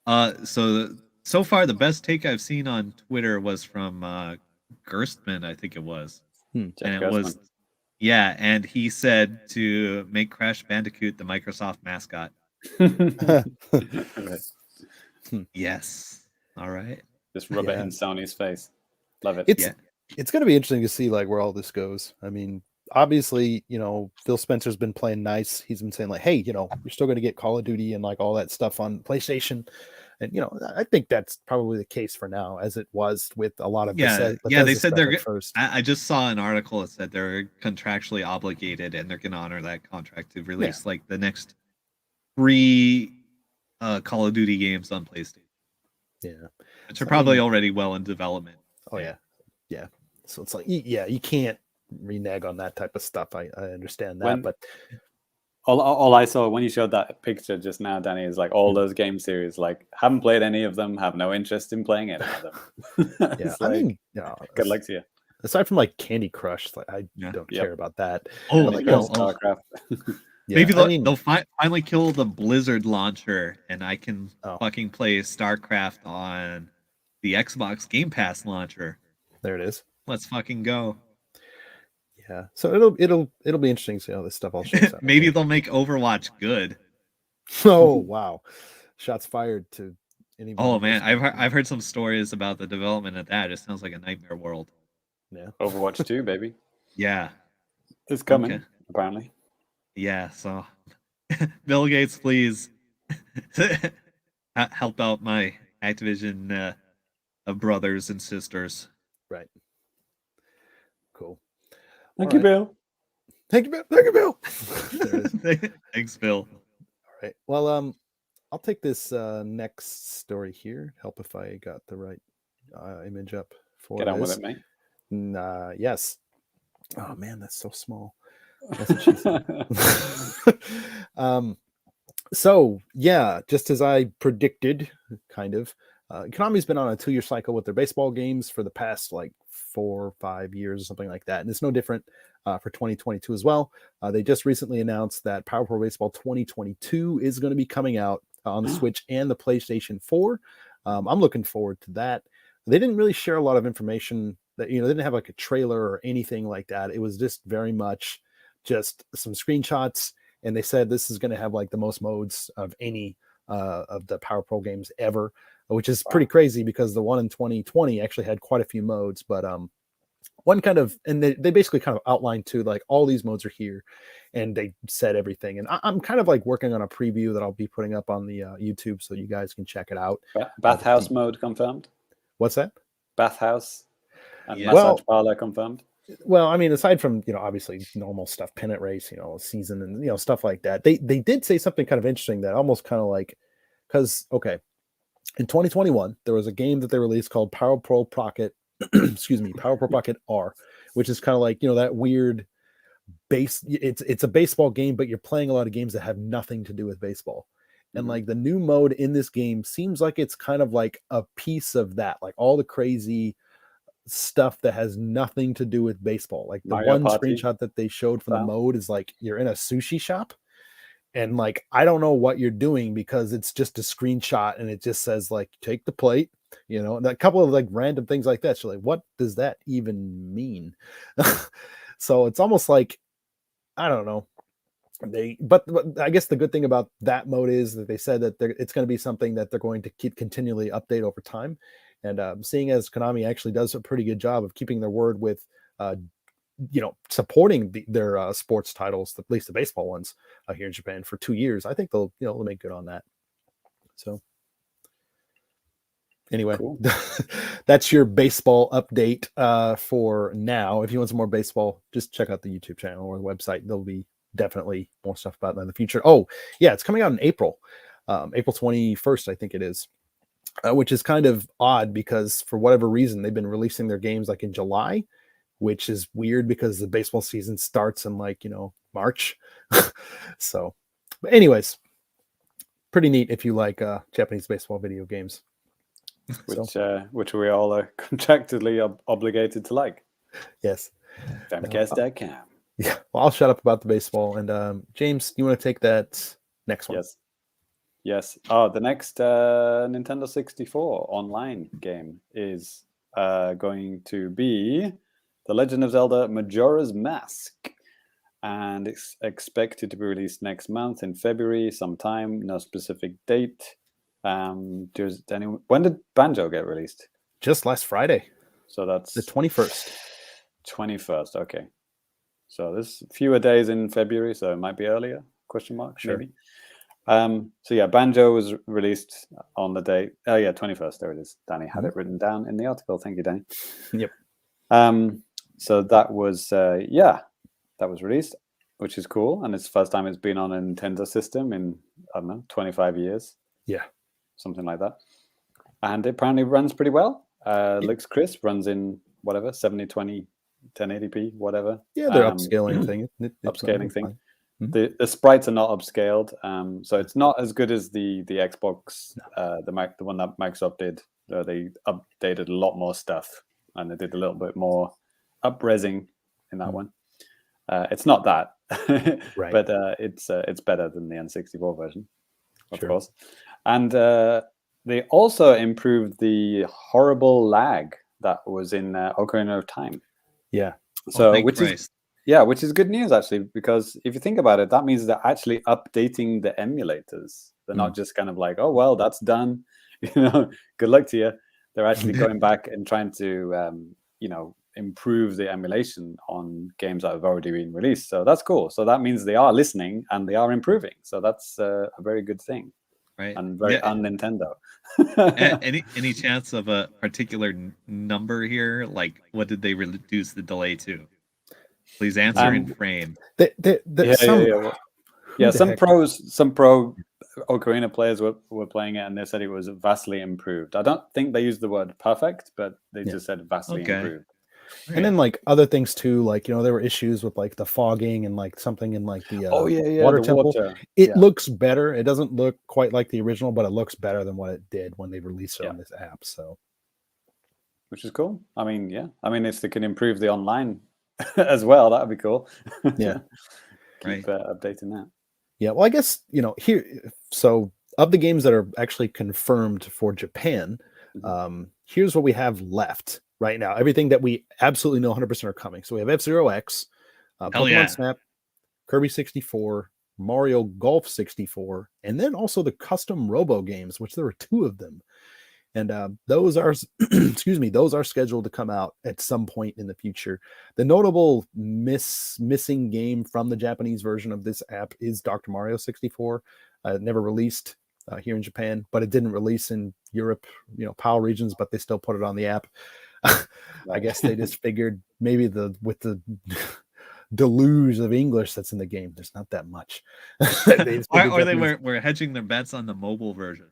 Speaker 3: yeah. So far, the best take I've seen on Twitter was from Gerstmann, I think it was, and
Speaker 2: Jeff
Speaker 3: it was,
Speaker 2: Gerstmann.
Speaker 3: yeah, and he said to make Crash Bandicoot the Microsoft mascot.
Speaker 2: Right.
Speaker 3: Yes. All right.
Speaker 2: Just rub it in Sony's face. Love it.
Speaker 1: It's going to be interesting to see like where all this goes. I mean, obviously, you know, Phil Spencer's been playing nice. He's been saying like, hey, you know, you're still going to get Call of Duty and like all that stuff on PlayStation. And, you know, I think that's probably the case for now, as it was with a lot of
Speaker 3: Bethesda they said
Speaker 1: they're first.
Speaker 3: I just saw an article that said they're contractually obligated and they're going to honor that contract to release like the next 3 Call of Duty games on PlayStation.
Speaker 1: Yeah,
Speaker 3: which are probably already well in development.
Speaker 1: Oh yeah. So it's like, yeah, you can't renege on that type of stuff. I understand that, but
Speaker 2: all I saw when you showed that picture just now, Danny, is like all those game series. Like, haven't played any of them, have no interest in playing any of them.
Speaker 1: Yeah,
Speaker 2: like,
Speaker 1: I mean, you know,
Speaker 2: good luck to you.
Speaker 1: Aside from like Candy Crush, like I don't care about that.
Speaker 3: Oh,
Speaker 1: like,
Speaker 2: StarCraft.
Speaker 3: Maybe they'll finally kill the Blizzard launcher, and I can fucking play StarCraft on the Xbox Game Pass launcher.
Speaker 1: There it is.
Speaker 3: Let's fucking go.
Speaker 1: Yeah. So it'll be interesting to see how this stuff all shakes out.
Speaker 3: Maybe they'll make Overwatch good.
Speaker 1: Oh wow. Shots fired to anybody.
Speaker 3: Oh man, I've heard some stories about the development of that. It sounds like a nightmare world.
Speaker 1: Yeah.
Speaker 2: Overwatch 2, baby.
Speaker 3: Yeah.
Speaker 2: It's coming, apparently.
Speaker 3: Yeah, so Bill Gates, please help out my Activision brothers and sisters.
Speaker 1: Right. Cool.
Speaker 2: Thank you, Bill.
Speaker 1: Thank you, Bill. Thank you, Bill.
Speaker 3: Thanks, Bill.
Speaker 1: All right. Well, I'll take this next story here. Help if I got the right image up for
Speaker 2: Get on with it, mate.
Speaker 1: Yes. Oh man, that's so small. That's what she said. So yeah, just as I predicted, kind of, Konami's been on a 2-year cycle with their baseball games for the past like 4 or 5 years or something like that, and it's no different for 2022 as well. They just recently announced that Power Pro Baseball 2022 is going to be coming out on the Switch and the PlayStation 4. I'm looking forward to that. They didn't really share a lot of information. That, you know, they didn't have like a trailer or anything like that. It was just very much just some screenshots, and they said this is going to have like the most modes of any of the Power Pro games ever, which is pretty crazy because the one in 2020 actually had quite a few modes. But one kind of, and they basically kind of outlined too, like all these modes are here, and they said everything. And I'm kind of like working on a preview that I'll be putting up on the YouTube so you guys can check it out.
Speaker 2: Bathhouse mode confirmed.
Speaker 1: What's that?
Speaker 2: Bathhouse and massage parlor confirmed.
Speaker 1: Well, I mean, aside from, you know, obviously normal stuff, pennant race, you know, season and, you know, stuff like that, they did say something kind of interesting that almost kind of like, because, okay, in 2021, there was a game that they released called Power Pro Pocket, Power Pro Pocket R, which is kind of like, you know, that weird it's a baseball game, but you're playing a lot of games that have nothing to do with baseball. And like the new mode in this game seems like it's kind of like a piece of that, like all the crazy stuff that has nothing to do with baseball. Like the Mario one Party screenshot that they showed from the mode is like you're in a sushi shop, and like I don't know what you're doing because it's just a screenshot and it just says like take the plate, you know, and a couple of like random things like that. So like, what does that even mean? So it's almost like, I don't know. But I guess the good thing about that mode is that they said that it's going to be something that they're going to keep continually update over time. And seeing as Konami actually does a pretty good job of keeping their word with, you know, supporting their sports titles, at least the baseball ones here in Japan for 2 years, I think they'll make good on that. So anyway, cool. That's your baseball update for now. If you want some more baseball, just check out the YouTube channel or the website. There'll be definitely more stuff about that in the future. Oh yeah, it's coming out in April 21st, I think it is. Which is kind of odd because for whatever reason they've been releasing their games like in July, which is weird because the baseball season starts in like, you know, March. So, but anyways, pretty neat if you like Japanese baseball video games.
Speaker 2: Which we all are contractually obligated to like.
Speaker 1: Yes.
Speaker 2: Famicast.com.
Speaker 1: Yeah. Well, I'll shut up about the baseball. And James, you want to take that next one.
Speaker 2: Yes. Oh, the next Nintendo 64 online game is going to be The Legend of Zelda Majora's Mask. And it's expected to be released next month in February sometime, no specific date. When did Banjo get released?
Speaker 1: Just last Friday.
Speaker 2: So that's
Speaker 1: the 21st.
Speaker 2: 21st, okay. So there's fewer days in February, so it might be earlier, question mark,
Speaker 1: Sure.
Speaker 2: maybe. So yeah, Banjo was released on the date. Oh yeah, 21st, there it is. Danny had it written down in the article. Thank you, Danny.
Speaker 1: Yep.
Speaker 2: So that was that was released, which is cool, and it's the first time it's been on a Nintendo system in, I don't know, 25 years.
Speaker 1: Yeah.
Speaker 2: Something like that. And it apparently runs pretty well. Looks crisp, runs in whatever, 7020, 1080p, whatever.
Speaker 1: Yeah, they're upscaling thing.
Speaker 2: Upscaling thing.
Speaker 1: Mm-hmm.
Speaker 2: The sprites are not upscaled, so it's not as good as the Xbox, the one that Microsoft did. They updated a lot more stuff, and they did a little bit more up-resing in that one. It's not that,
Speaker 1: right.
Speaker 2: But it's better than the N64 version, of
Speaker 1: Sure.
Speaker 2: course. And they also improved the horrible lag that was in Ocarina of Time.
Speaker 1: Yeah.
Speaker 2: So which is good news actually, because if you think about it, that means they're actually updating the emulators. They're not just kind of like, oh well, that's done. Good luck to you. They're actually going back and trying to improve the emulation on games that have already been released. So that's cool. So that means they are listening and they are improving. So that's a very good thing.
Speaker 3: Right.
Speaker 2: And very un-Nintendo.
Speaker 3: Any chance of a particular number here? Like, what did they reduce the delay to? Please answer in frame.
Speaker 2: Some pro Ocarina players were playing it, and they said it was vastly improved. I don't think they used the word perfect, but they just said vastly improved.
Speaker 1: And then like other things too, like there were issues with like the fogging and like something in like the water temple. It looks better. It doesn't look quite like the original, but it looks better than what it did when they released it on this app. So,
Speaker 2: which is cool. I mean, if they can improve the online as well, that would be cool.
Speaker 1: Yeah,
Speaker 2: keep updating that.
Speaker 1: Yeah, well, I guess here. So, of the games that are actually confirmed for Japan, here's what we have left. Right now, everything that we absolutely know 100% are coming. So we have F-Zero X, Pokemon Snap, Kirby 64, Mario Golf 64, and then also the custom Robo games, which there were 2 of them. And those are, those are scheduled to come out at some point in the future. The notable missing game from the Japanese version of this app is Dr. Mario 64. Never released here in Japan, but it didn't release in Europe, PAL regions, but they still put it on the app. I guess they just figured maybe with the deluge of English that's in the game, there's not that much.
Speaker 3: or they were hedging their bets on the mobile version.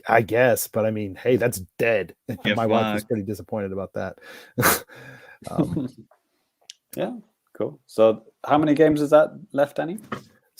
Speaker 1: I guess, but I mean, hey, that's dead. My wife was pretty disappointed about that.
Speaker 2: Yeah, cool. So how many games is that left, Danny?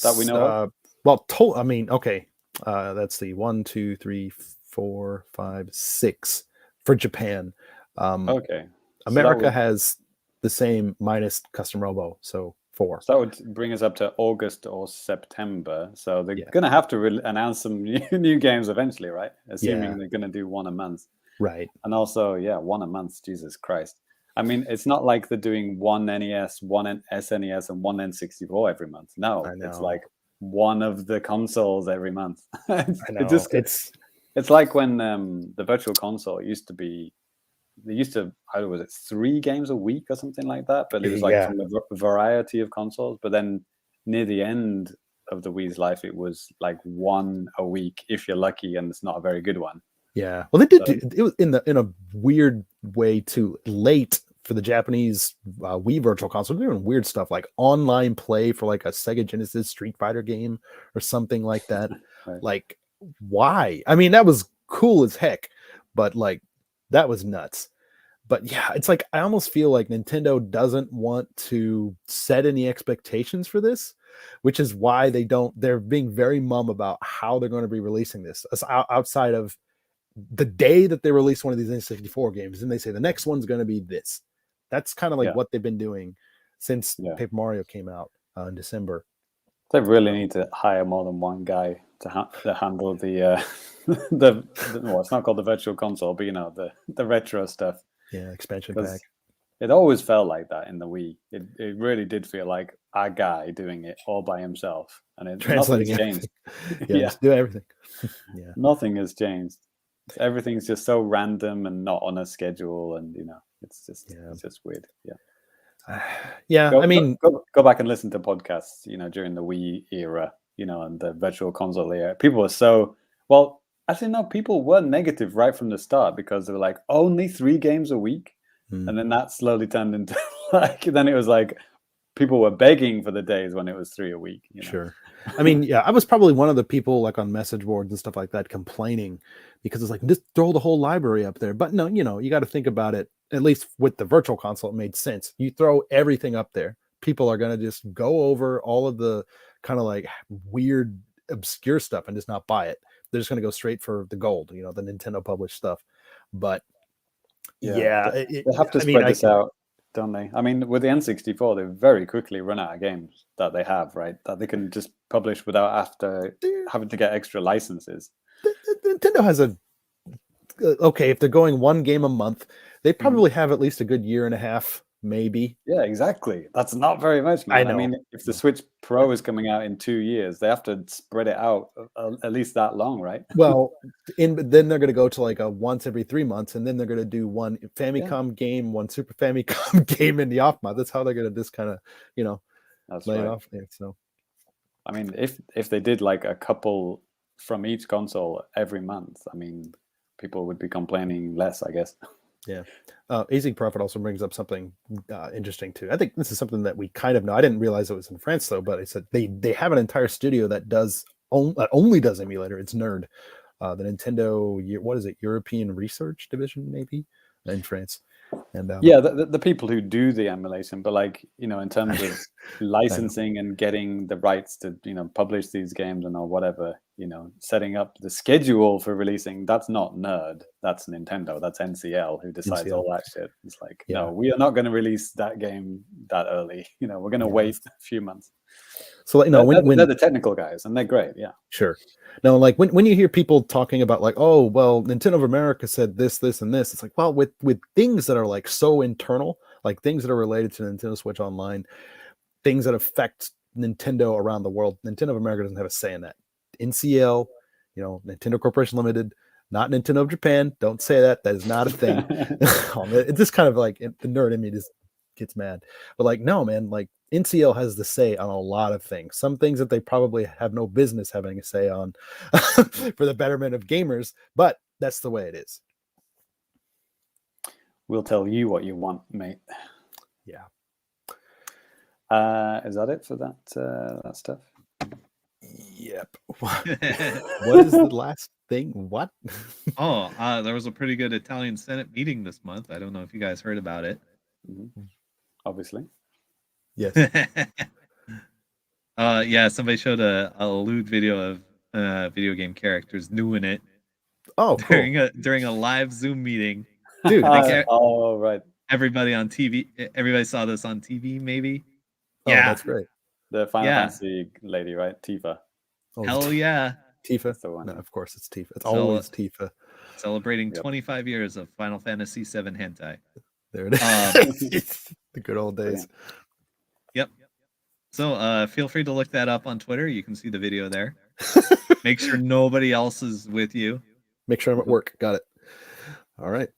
Speaker 2: That we know of?
Speaker 1: Well, okay. That's the 1, 2, 3, 4, 5, 6 for Japan.
Speaker 2: Okay.
Speaker 1: America has the same minus custom Robo, so 4.
Speaker 2: So that would bring us up to August or September. So they're going to have to announce some new games eventually, right? Assuming they're going to do 1 a month.
Speaker 1: Right.
Speaker 2: And also, 1 a month, Jesus Christ. I mean, it's not like they're doing 1 NES, 1 SNES, and 1 N64 every month. No, it's like one of the consoles every month.
Speaker 1: I know.
Speaker 2: It's like when the Virtual Console used to be, they used to, how was it, 3 games a week or something like that? But it was like from a variety of consoles. But then near the end of the Wii's life, it was like 1 a week if you're lucky, and it's not a very good one.
Speaker 1: Yeah, well, they did it was in a weird way too. Late for the Japanese Wii Virtual Console, they're doing weird stuff like online play for like a Sega Genesis Street Fighter game or something like that.
Speaker 2: Right.
Speaker 1: Like, why? I mean, that was cool as heck, but like that was nuts. But yeah, it's like I almost feel like Nintendo doesn't want to set any expectations for this, which is why they're being very mum about how they're going to be releasing this outside of the day that they release one of these N64 games, and they say the next one's going to be this. That's kind of like what they've been doing since Paper Mario came out in December.
Speaker 2: They really need to hire more than one guy to handle the well, it's not called the virtual console, but the retro stuff.
Speaker 1: Yeah, expansion pack.
Speaker 2: It always felt like that in the Wii. It really did feel like a guy doing it all by himself, and
Speaker 1: Translating
Speaker 2: nothing's changed.
Speaker 1: Yeah, just do everything. Yeah,
Speaker 2: nothing has changed. Everything's just so random and not on a schedule, and it's just weird. Yeah.
Speaker 1: Yeah.
Speaker 2: I
Speaker 1: mean,
Speaker 2: go back and listen to podcasts. During the Wii era, and the virtual console era, people were so well. Actually, no, people were negative right from the start because they were like, only 3 games a week. And then that slowly turned into then it was like people were begging for the days when it was 3 a week.
Speaker 1: Sure. I mean, yeah, I was probably one of the people like on message boards and stuff like that complaining because it's like, just throw the whole library up there. But no, you got to think about it. At least with the virtual console, it made sense. You throw everything up there. People are going to just go over all of the kind of like weird, obscure stuff and just not buy it. They're just going to go straight for the gold, the Nintendo published stuff. But yeah,
Speaker 2: they have to spread this out, don't they? I mean, with the N64, they very quickly run out of games that they have, right? That they can just publish without after having to get extra licenses.
Speaker 1: Nintendo has okay, if they're going 1 game a month, they probably have at least a good year and a half, maybe.
Speaker 2: Yeah, exactly. That's not very much, man. I mean, if the Switch Pro is coming out in 2 years, they have to spread it out at least that long, right?
Speaker 1: Well, then they're going to go to like a once every 3 months, and then they're going to do one Famicom game, one Super Famicom game in the off month. That's how they're going to just kind of, lay it off there. So,
Speaker 2: I mean, if they did like a couple from each console every month, I mean, people would be complaining less, I guess.
Speaker 1: Yeah. Easy Profit also brings up something interesting too. I think this is something that we kind of know. I didn't realize it was in France though, but it said they have an entire studio that only does emulator. It's Nerd, the Nintendo. What is it? European Research Division, maybe in France. And
Speaker 2: yeah, the people who do the emulation, but like in terms of licensing and getting the rights to publish these games and or whatever, setting up the schedule for releasing, that's not Nerd, that's Nintendo, that's NCL who decides all that shit. It's like, no, we are not going to release that game that early. We're going to wait a few months.
Speaker 1: So when
Speaker 2: they're the technical guys and they're great, yeah.
Speaker 1: Sure. No, like when you hear people talking about like, oh, well, Nintendo of America said this, and this, it's like, well, with things that are like so internal, like things that are related to Nintendo Switch Online, things that affect Nintendo around the world, Nintendo of America doesn't have a say in that. NCL, Nintendo Corporation Limited, not Nintendo of Japan. Don't say that. That is not a thing. It's just kind of like the nerd in me just gets mad. But like, no, man, like NCL has the say on a lot of things. Some things that they probably have no business having a say on for the betterment of gamers, but that's the way it is.
Speaker 2: We'll tell you what you want, mate.
Speaker 1: Yeah.
Speaker 2: Is that it for that stuff?
Speaker 1: Yep. What is the last thing? What?
Speaker 3: There was a pretty good Italian Senate meeting this month. I don't know if you guys heard about it.
Speaker 2: Mm-hmm. Obviously.
Speaker 1: Yes.
Speaker 3: Yeah, somebody showed a lewd video of video game characters doing it.
Speaker 1: Oh, cool.
Speaker 3: during a live Zoom meeting.
Speaker 1: Dude.
Speaker 2: Oh, right.
Speaker 3: Everybody on TV. Everybody saw this on TV, maybe.
Speaker 1: Oh, yeah, that's great.
Speaker 2: The Final Fantasy lady, right? Tifa.
Speaker 3: Oh, hell yeah.
Speaker 1: Tifa. No, of course it's Tifa. It's always Tifa.
Speaker 3: Celebrating 25 years of Final Fantasy VII hentai.
Speaker 1: There it is. The good old days.
Speaker 3: Yep. So feel free to look that up on Twitter. You can see the video there. Make sure nobody else is with you.
Speaker 1: Make sure I'm at work. Got it. All right.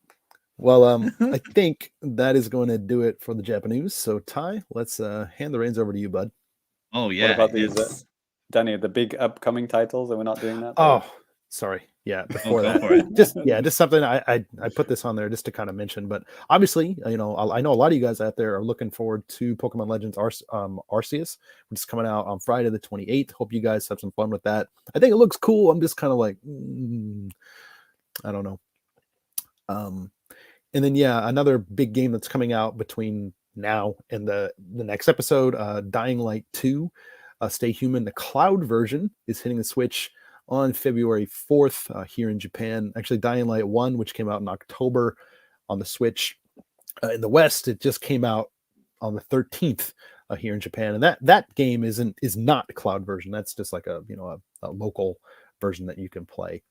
Speaker 1: Well, I think that is going to do it for the JAPANews. So Ty, let's hand the reins over to you, bud.
Speaker 3: Oh yeah.
Speaker 2: What about these, Danny? The big upcoming titles? Are we not doing that?
Speaker 1: Oh, sorry. Yeah, before that, just something I put this on there just to kind of mention. But obviously, I know a lot of you guys out there are looking forward to Pokemon Legends Arceus, which is coming out on Friday the 28th. Hope you guys have some fun with that. I think it looks cool. I'm just kind of like, I don't know. And then another big game that's coming out between now and the next episode, Dying Light 2, Stay Human. The cloud version is hitting the Switch on February 4th here in Japan. Actually, Dying Light 1, which came out in October on the Switch. In the West, it just came out on the 13th here in Japan, and that game is not a cloud version. That's just like a local version that you can play.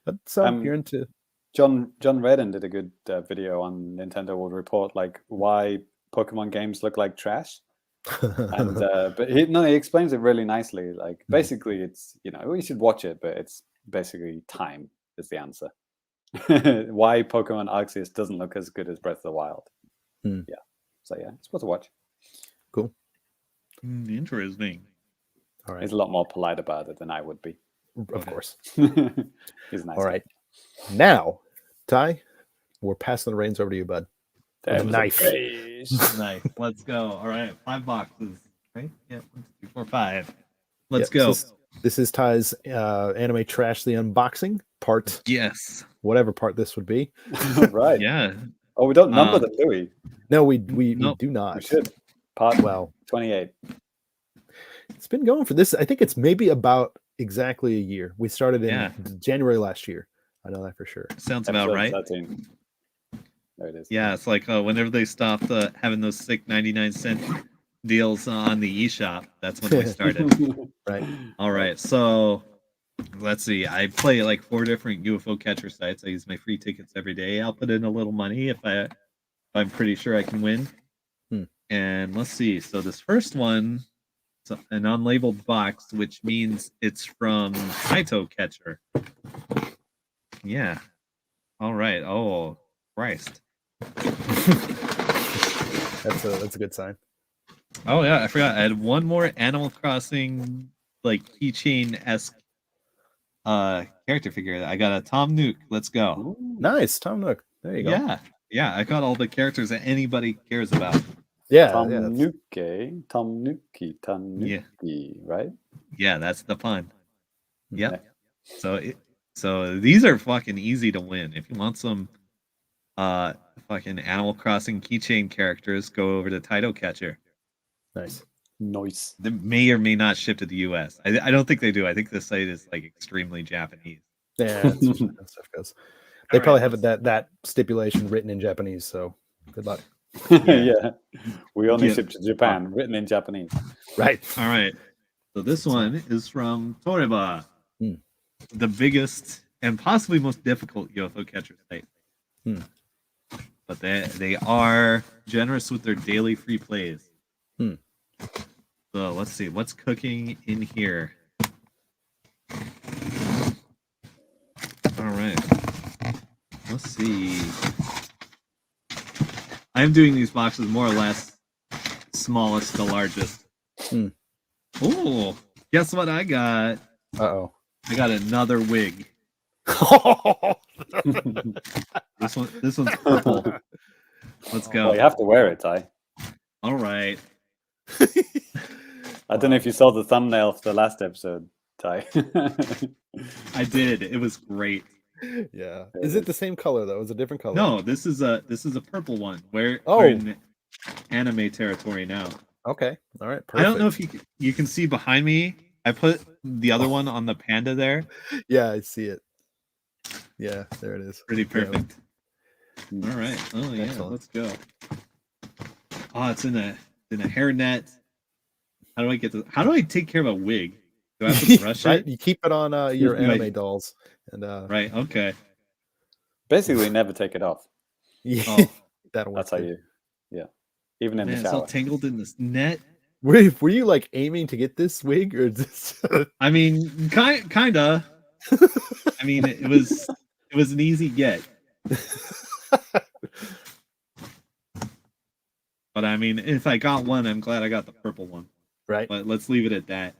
Speaker 1: But so if you're into
Speaker 2: John Redden did a good video on Nintendo World Report, like why Pokemon games look like trash. And but he explains it really nicely. Like basically, it's we should watch it, but it's basically time is the answer. Why Pokemon Arceus doesn't look as good as Breath of the Wild. Yeah, so yeah, it's worth a watch.
Speaker 1: Cool.
Speaker 3: Interesting.
Speaker 1: All right.
Speaker 2: He's a lot more polite about it than I would be.
Speaker 1: Of course.
Speaker 2: He's nice.
Speaker 1: All right. Now, Ty, we're passing the reins over to you, bud.
Speaker 2: Knife.
Speaker 3: Nice. Let's go. All right. 5 boxes. Right? Yeah. 1, 2, 3, 4, 5. Let's go.
Speaker 1: This is Ty's Anime Trash the Unboxing part.
Speaker 3: Yes.
Speaker 1: Whatever part this would be.
Speaker 2: Right.
Speaker 3: Yeah.
Speaker 2: Oh, we don't number them, do we?
Speaker 1: No, we do not.
Speaker 2: We should. Part 28.
Speaker 1: It's been going for this. I think it's maybe about exactly a year. We started in January last year. I know that for sure.
Speaker 3: Sounds about right.
Speaker 2: 13. There it is.
Speaker 3: Yeah, it's like whenever they stopped having those sick 99-cent deals on the eShop, that's when we started.
Speaker 1: Right.
Speaker 3: All right. So let's see. I play like 4 different UFO catcher sites. I use my free tickets every day. I'll put in a little money if I'm pretty sure I can win. And let's see. So this first one, it's an unlabeled box, which means it's from Kaito Catcher. Yeah. All right. Oh, Christ.
Speaker 1: That's a good sign.
Speaker 3: Oh yeah, I forgot. I had one more Animal Crossing like keychain-esque character figure. I got a Tom Nook. Let's go.
Speaker 1: Ooh, nice, Tom Nook. There you go.
Speaker 3: Yeah. I got all the characters that anybody cares about.
Speaker 1: Yeah,
Speaker 2: Tom Nook, right?
Speaker 3: Yeah, that's the pun. Yep. Yeah. So these are fucking easy to win. If you want some fucking Animal Crossing keychain characters, go over to Taito Catcher.
Speaker 1: Nice.
Speaker 3: They may or may not ship to the US. I don't think they do. I think the site is like extremely Japanese.
Speaker 1: Yeah, that's that stuff goes. They probably have that stipulation written in Japanese, so good luck.
Speaker 2: Yeah. We only ship to Japan, written in Japanese.
Speaker 1: Right.
Speaker 3: All right. So this one is from Toreba, the biggest and possibly most difficult UFO catcher site. But they are generous with their daily free plays. So let's see what's cooking in here. All right. Let's see. I'm doing these boxes more or less smallest to largest. Oh, guess what I got?
Speaker 1: Uh-oh.
Speaker 3: I got another wig. This one's purple. Let's go.
Speaker 2: Well, you have to wear it, Ty.
Speaker 3: All right.
Speaker 2: I don't know if you saw the thumbnail for the last episode, Ty.
Speaker 3: I did. It was great.
Speaker 1: Yeah. Is it the same color though? Is it a different color?
Speaker 3: No, this is a purple one. We're in anime territory now.
Speaker 1: Okay. All right. Perfect.
Speaker 3: I don't know if you can see behind me. I put the other one on the panda there.
Speaker 1: Yeah, I see it. Yeah, there it is.
Speaker 3: Pretty perfect. All right. Oh yeah, excellent. Let's go. Oh, it's in a hairnet. How do I take care of a wig? Do I have to brush it?
Speaker 1: You keep it on your anime dolls. And
Speaker 3: right, okay.
Speaker 2: Basically never take it off.
Speaker 1: Yeah. That's
Speaker 2: how you even in the shower.
Speaker 3: It's all tangled in this net.
Speaker 1: Were you like aiming to get this wig or this?
Speaker 3: I mean, kinda. I mean, it was an easy get. But I mean, if I got one, I'm glad I got the purple one.
Speaker 1: Right.
Speaker 3: But let's leave it at that.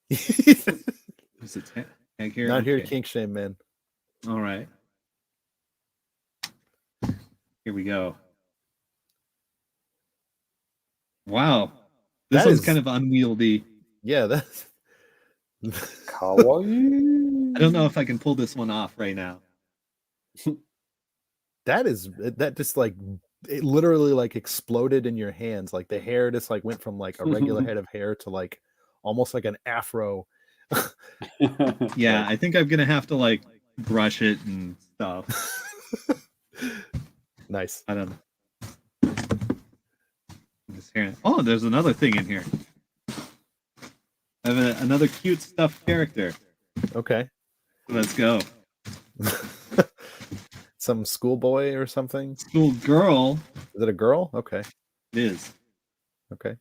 Speaker 3: Is it tag here?
Speaker 1: Not here to kink shame, man.
Speaker 3: All right. Here we go. Wow. This one's kind of unwieldy.
Speaker 1: Yeah, that's
Speaker 2: kawaii.
Speaker 3: I don't know if I can pull this one off right now.
Speaker 1: that just like it literally like exploded in your hands. Like the hair just like went from like a regular head of hair to like almost like an afro.
Speaker 3: Yeah, I think I'm gonna have to like brush it and stuff.
Speaker 1: Nice.
Speaker 3: I don't know. tearing. Oh, there's another thing in here. I have another cute stuffed character.
Speaker 1: Okay.
Speaker 3: Let's go.
Speaker 1: Some schoolboy or something?
Speaker 3: Schoolgirl.
Speaker 1: Is it a girl? Okay.
Speaker 3: It is.
Speaker 1: Okay.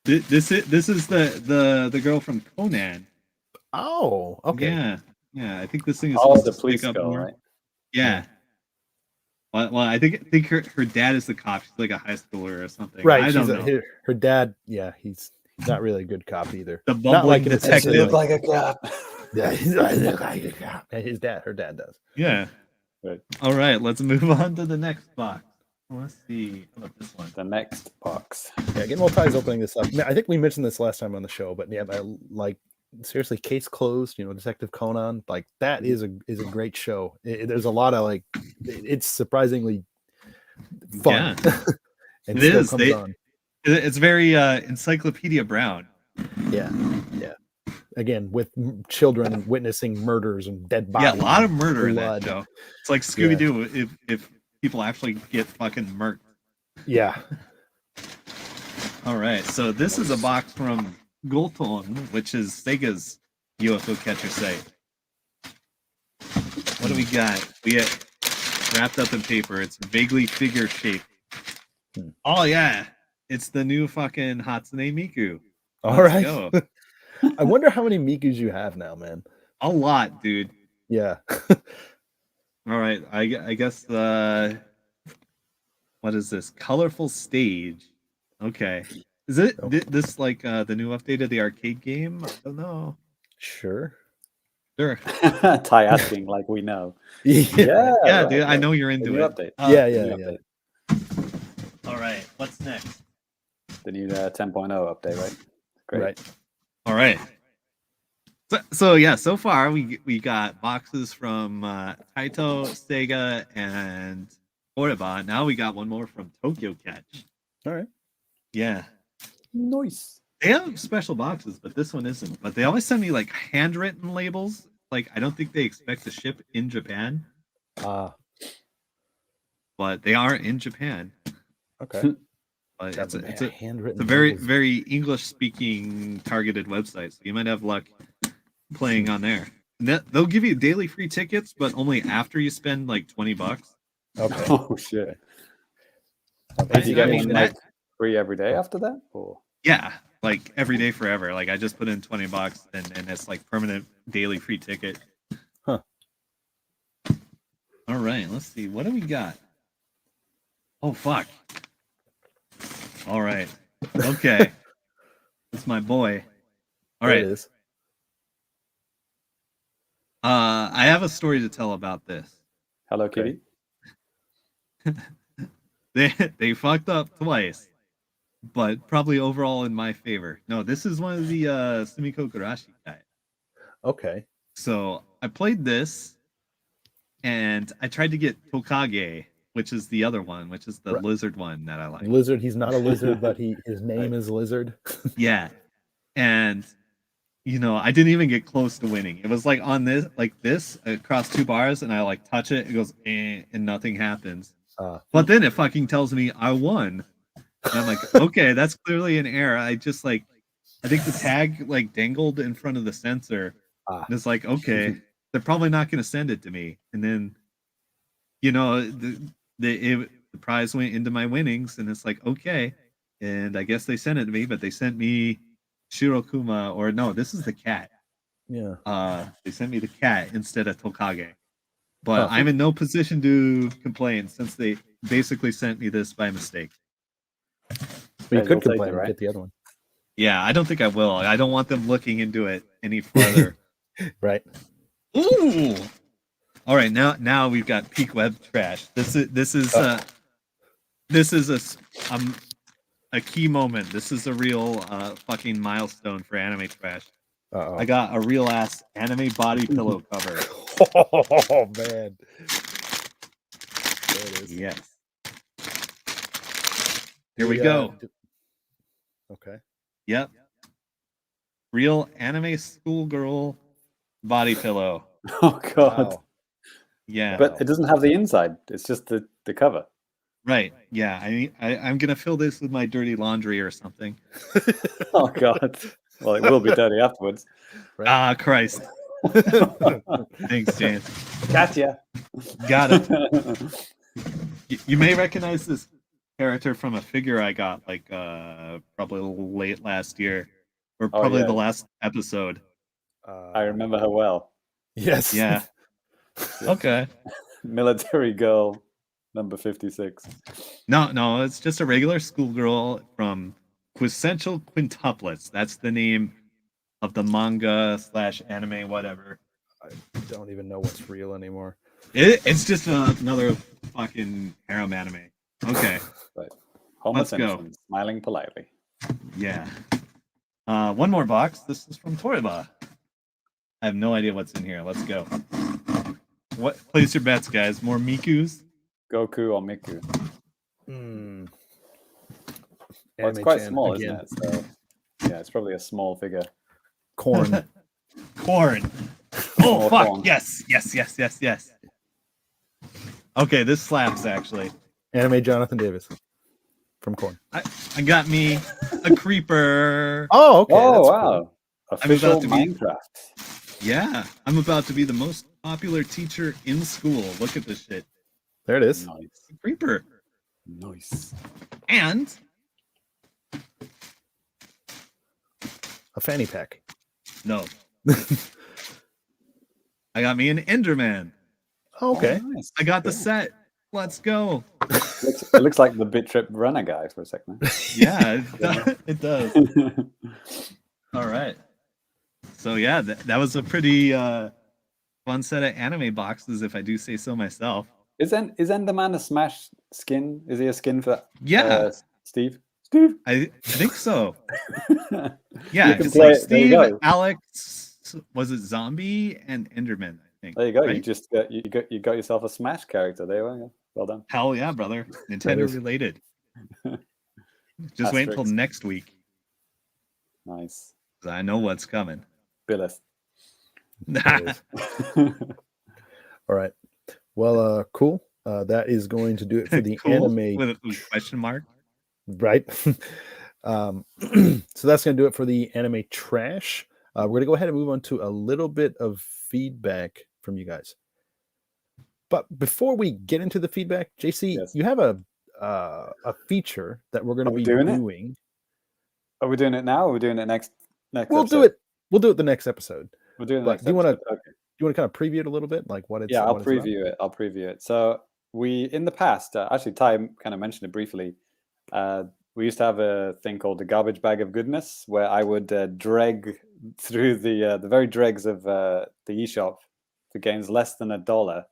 Speaker 3: This is the girl from Conan.
Speaker 1: Oh, okay.
Speaker 3: Yeah. I think this thing is
Speaker 2: Oh,
Speaker 3: supposed
Speaker 2: the
Speaker 3: to
Speaker 2: police
Speaker 3: stick up
Speaker 2: girl,
Speaker 3: more.
Speaker 2: right?
Speaker 3: Yeah. Well, I think her dad is the cop. She's like a high schooler or something.
Speaker 1: Right.
Speaker 3: I don't know.
Speaker 1: Her dad. Yeah, he's not really a good cop either.
Speaker 3: The
Speaker 1: Not like
Speaker 3: bumbling
Speaker 1: in a sense
Speaker 3: detective.
Speaker 1: of,
Speaker 2: Look like a cop.
Speaker 1: Yeah, he's like a cop. Her dad does.
Speaker 3: Yeah.
Speaker 2: Right.
Speaker 3: All right, let's move on to the next box. Let's see. How about this one?
Speaker 2: The next box.
Speaker 1: Yeah, again, while Ty's opening this up, I think we mentioned this last time on the show, but yeah, seriously, Case Closed, Detective Conan, like that is a great show. There's a lot of it's surprisingly fun.
Speaker 3: Yeah.
Speaker 1: And
Speaker 3: it
Speaker 1: still
Speaker 3: is.
Speaker 1: comes on.
Speaker 3: It's very Encyclopedia Brown.
Speaker 1: Yeah. Again, with children witnessing murders and dead bodies.
Speaker 3: Yeah, a lot of murder in
Speaker 1: blood.
Speaker 3: that show. It's like Scooby Doo if people actually get fucking murked.
Speaker 1: Yeah.
Speaker 3: All right, so this is a box from Gulton, which is Sega's UFO catcher site. What do we got? We get wrapped up in paper. It's vaguely figure shaped. Oh yeah, it's the new fucking Hatsune Miku.
Speaker 1: All right.
Speaker 3: Go.
Speaker 1: I wonder how many Mikus you have now, man.
Speaker 3: A lot, dude.
Speaker 1: Yeah.
Speaker 3: All right, I guess what is this? Colorful Stage. Okay. Is it this like the new update of the arcade game? I don't know.
Speaker 1: Sure.
Speaker 2: Ty asking like we know.
Speaker 1: Yeah,
Speaker 3: right, dude. I know you're into it.
Speaker 2: Update.
Speaker 1: Yeah.
Speaker 3: All right. What's next?
Speaker 2: The new 10.0 update, right? Great.
Speaker 1: Right.
Speaker 3: All right. So far we got boxes from Taito, Sega, and Oreba. Now we got one more from Tokyo Catch.
Speaker 1: All right.
Speaker 3: Yeah.
Speaker 2: Nice.
Speaker 3: They have special boxes, but this one isn't. But they always send me like handwritten labels. Like I don't think they expect to ship in Japan. But they are in Japan.
Speaker 1: Okay.
Speaker 3: But
Speaker 1: it's a handwritten.
Speaker 3: It's a very, very English speaking targeted website. So you might have luck playing on there. And they'll give you daily free tickets, but only after you spend like $20.
Speaker 1: Okay.
Speaker 2: Oh shit. Did you get one like free every day after that? Or?
Speaker 3: Yeah, like every day forever. Like I just put in $20 and it's like permanent daily free ticket.
Speaker 1: Huh.
Speaker 3: All right, let's see. What do we got? Oh fuck. All right. Okay. That's my boy. All right.
Speaker 1: It is.
Speaker 3: I have a story to tell about this.
Speaker 2: Hello Kitty.
Speaker 3: They fucked up twice, but probably overall in my favor. No, this is one of the Sumiko Gurashi guys.
Speaker 1: Okay.
Speaker 3: So I played this, and I tried to get Tokage, which is the other one, which is the lizard one that I like.
Speaker 1: Lizard. He's not a lizard, but his name is Lizard.
Speaker 3: Yeah, and I didn't even get close to winning. It was like on this across two bars, and I like touch it. It goes and nothing happens. But then it fucking tells me I won. And I'm like, okay, that's clearly an error. I think the tag like dangled in front of the sensor. And it's like, okay, they're probably not going to send it to me. And then, the prize went into my winnings, and it's like, okay. And I guess they sent it to me, but they sent me Shirokuma, or no, this is the cat.
Speaker 1: Yeah.
Speaker 3: They sent me the cat instead of Tokage. But I'm in no position to complain since they basically sent me this by mistake.
Speaker 1: But you could complain,
Speaker 2: right?
Speaker 1: Get the other one.
Speaker 3: Yeah, I don't think I will. I don't want them looking into it any further.
Speaker 1: Right.
Speaker 3: Ooh. All right, now we've got peak web trash. This is a key moment. This is a real fucking milestone for anime trash.
Speaker 1: Uh-oh.
Speaker 3: I got a real ass anime body pillow cover.
Speaker 1: Oh man. There it is.
Speaker 3: Yes. Here we go.
Speaker 1: Okay.
Speaker 3: Yep. Real anime schoolgirl body pillow.
Speaker 2: Oh god.
Speaker 1: Wow.
Speaker 3: Yeah.
Speaker 2: But it doesn't have the inside. It's just the cover.
Speaker 3: Right. Yeah. I'm gonna fill this with my dirty laundry or something.
Speaker 2: Oh God. Well, it will be dirty afterwards.
Speaker 1: Right?
Speaker 3: Ah, Christ. Thanks, James.
Speaker 2: Gotcha.
Speaker 3: Got it. You may recognize this character from a figure I got like probably late last year, or
Speaker 2: Oh,
Speaker 3: probably
Speaker 2: yeah.
Speaker 3: the last episode.
Speaker 2: I remember her well.
Speaker 1: Yes.
Speaker 3: Yeah. Okay.
Speaker 2: Military girl, number 56.
Speaker 3: No, it's just a regular schoolgirl from Quintessential Quintuplets. That's the name of the manga / anime, whatever.
Speaker 1: I don't even know what's real anymore.
Speaker 3: It's just another fucking harem anime. Okay.
Speaker 2: Right. Homer
Speaker 3: Let's go.
Speaker 2: Simpson, smiling politely.
Speaker 3: Yeah. One more box. This is from Toriba. I have no idea what's in here. Let's go. What? Place your bets, guys. More Mikus?
Speaker 2: Goku or Miku. Well, it's
Speaker 1: Anime
Speaker 2: quite
Speaker 1: Chan
Speaker 2: small,
Speaker 1: again.
Speaker 2: isn't it? So, yeah, it's probably a small figure.
Speaker 1: Corn.
Speaker 3: Corn. Oh,
Speaker 2: More
Speaker 3: fuck.
Speaker 2: corn.
Speaker 3: Yes. Okay, this slaps, actually.
Speaker 1: Anime Jonathan Davis from Corn.
Speaker 3: I got me a creeper.
Speaker 1: Oh, okay.
Speaker 2: Oh,
Speaker 1: that's
Speaker 2: wow.
Speaker 1: cool.
Speaker 2: Official
Speaker 3: about to be-
Speaker 2: Minecraft.
Speaker 3: Yeah, I'm about to be the most popular teacher in school. Look at this shit.
Speaker 1: There it is.
Speaker 2: Nice.
Speaker 3: Creeper.
Speaker 2: Nice.
Speaker 3: And
Speaker 1: A fanny pack.
Speaker 3: no. I got me an Enderman.
Speaker 1: Oh, okay.
Speaker 2: Oh, nice.
Speaker 3: I got the set. Let's go.
Speaker 2: It looks like the Bit Trip runner guy for a second.
Speaker 3: Yeah, it does. All right. So yeah, that was a pretty fun set of anime boxes, if I do say so myself.
Speaker 2: Is Enderman a Smash skin? Is he a skin for
Speaker 3: Yeah,
Speaker 2: Steve? Steve?
Speaker 3: I think so.
Speaker 2: You
Speaker 3: Yeah,
Speaker 2: can
Speaker 3: it's
Speaker 2: play
Speaker 3: like
Speaker 2: it. There you
Speaker 3: Steve,
Speaker 2: go.
Speaker 3: Alex, was it Zombie, and Enderman, I think.
Speaker 2: There you go.
Speaker 3: right?
Speaker 2: You got yourself a Smash character. There you go. Well done.
Speaker 3: Hell yeah, brother. Nintendo
Speaker 1: is-
Speaker 3: related. Just wait until
Speaker 2: Asterix.
Speaker 3: next week,
Speaker 2: Nice.
Speaker 3: 'cause I know what's coming.
Speaker 2: Billis.
Speaker 1: There it is. All right. Well, cool. That is going to do it for the
Speaker 3: Cool,
Speaker 1: anime,
Speaker 3: with a question mark.
Speaker 1: right? So that's going to do it for the anime trash. We're going to go ahead and move on to a little bit of feedback from you guys. But before we get into the feedback, JC,
Speaker 2: Yes.
Speaker 1: you have a feature that we're going to
Speaker 2: Are we
Speaker 1: be
Speaker 2: doing it?
Speaker 1: doing.
Speaker 2: Are we doing it now or are we doing it next
Speaker 1: We'll
Speaker 2: episode?
Speaker 1: do it. We'll do it the next episode.
Speaker 2: We'll do it
Speaker 1: But
Speaker 2: next
Speaker 1: do you wanna-
Speaker 2: episode. Okay.
Speaker 1: Do you want to kind of preview it a little bit, like what it's?
Speaker 2: Yeah, I'll
Speaker 1: what it's about?
Speaker 2: preview it. I'll preview it. So we, in the past, actually, Ty kind of mentioned it briefly. We used to have a thing called the garbage bag of goodness, where I would dreg through the very dregs of the eShop for games less than $1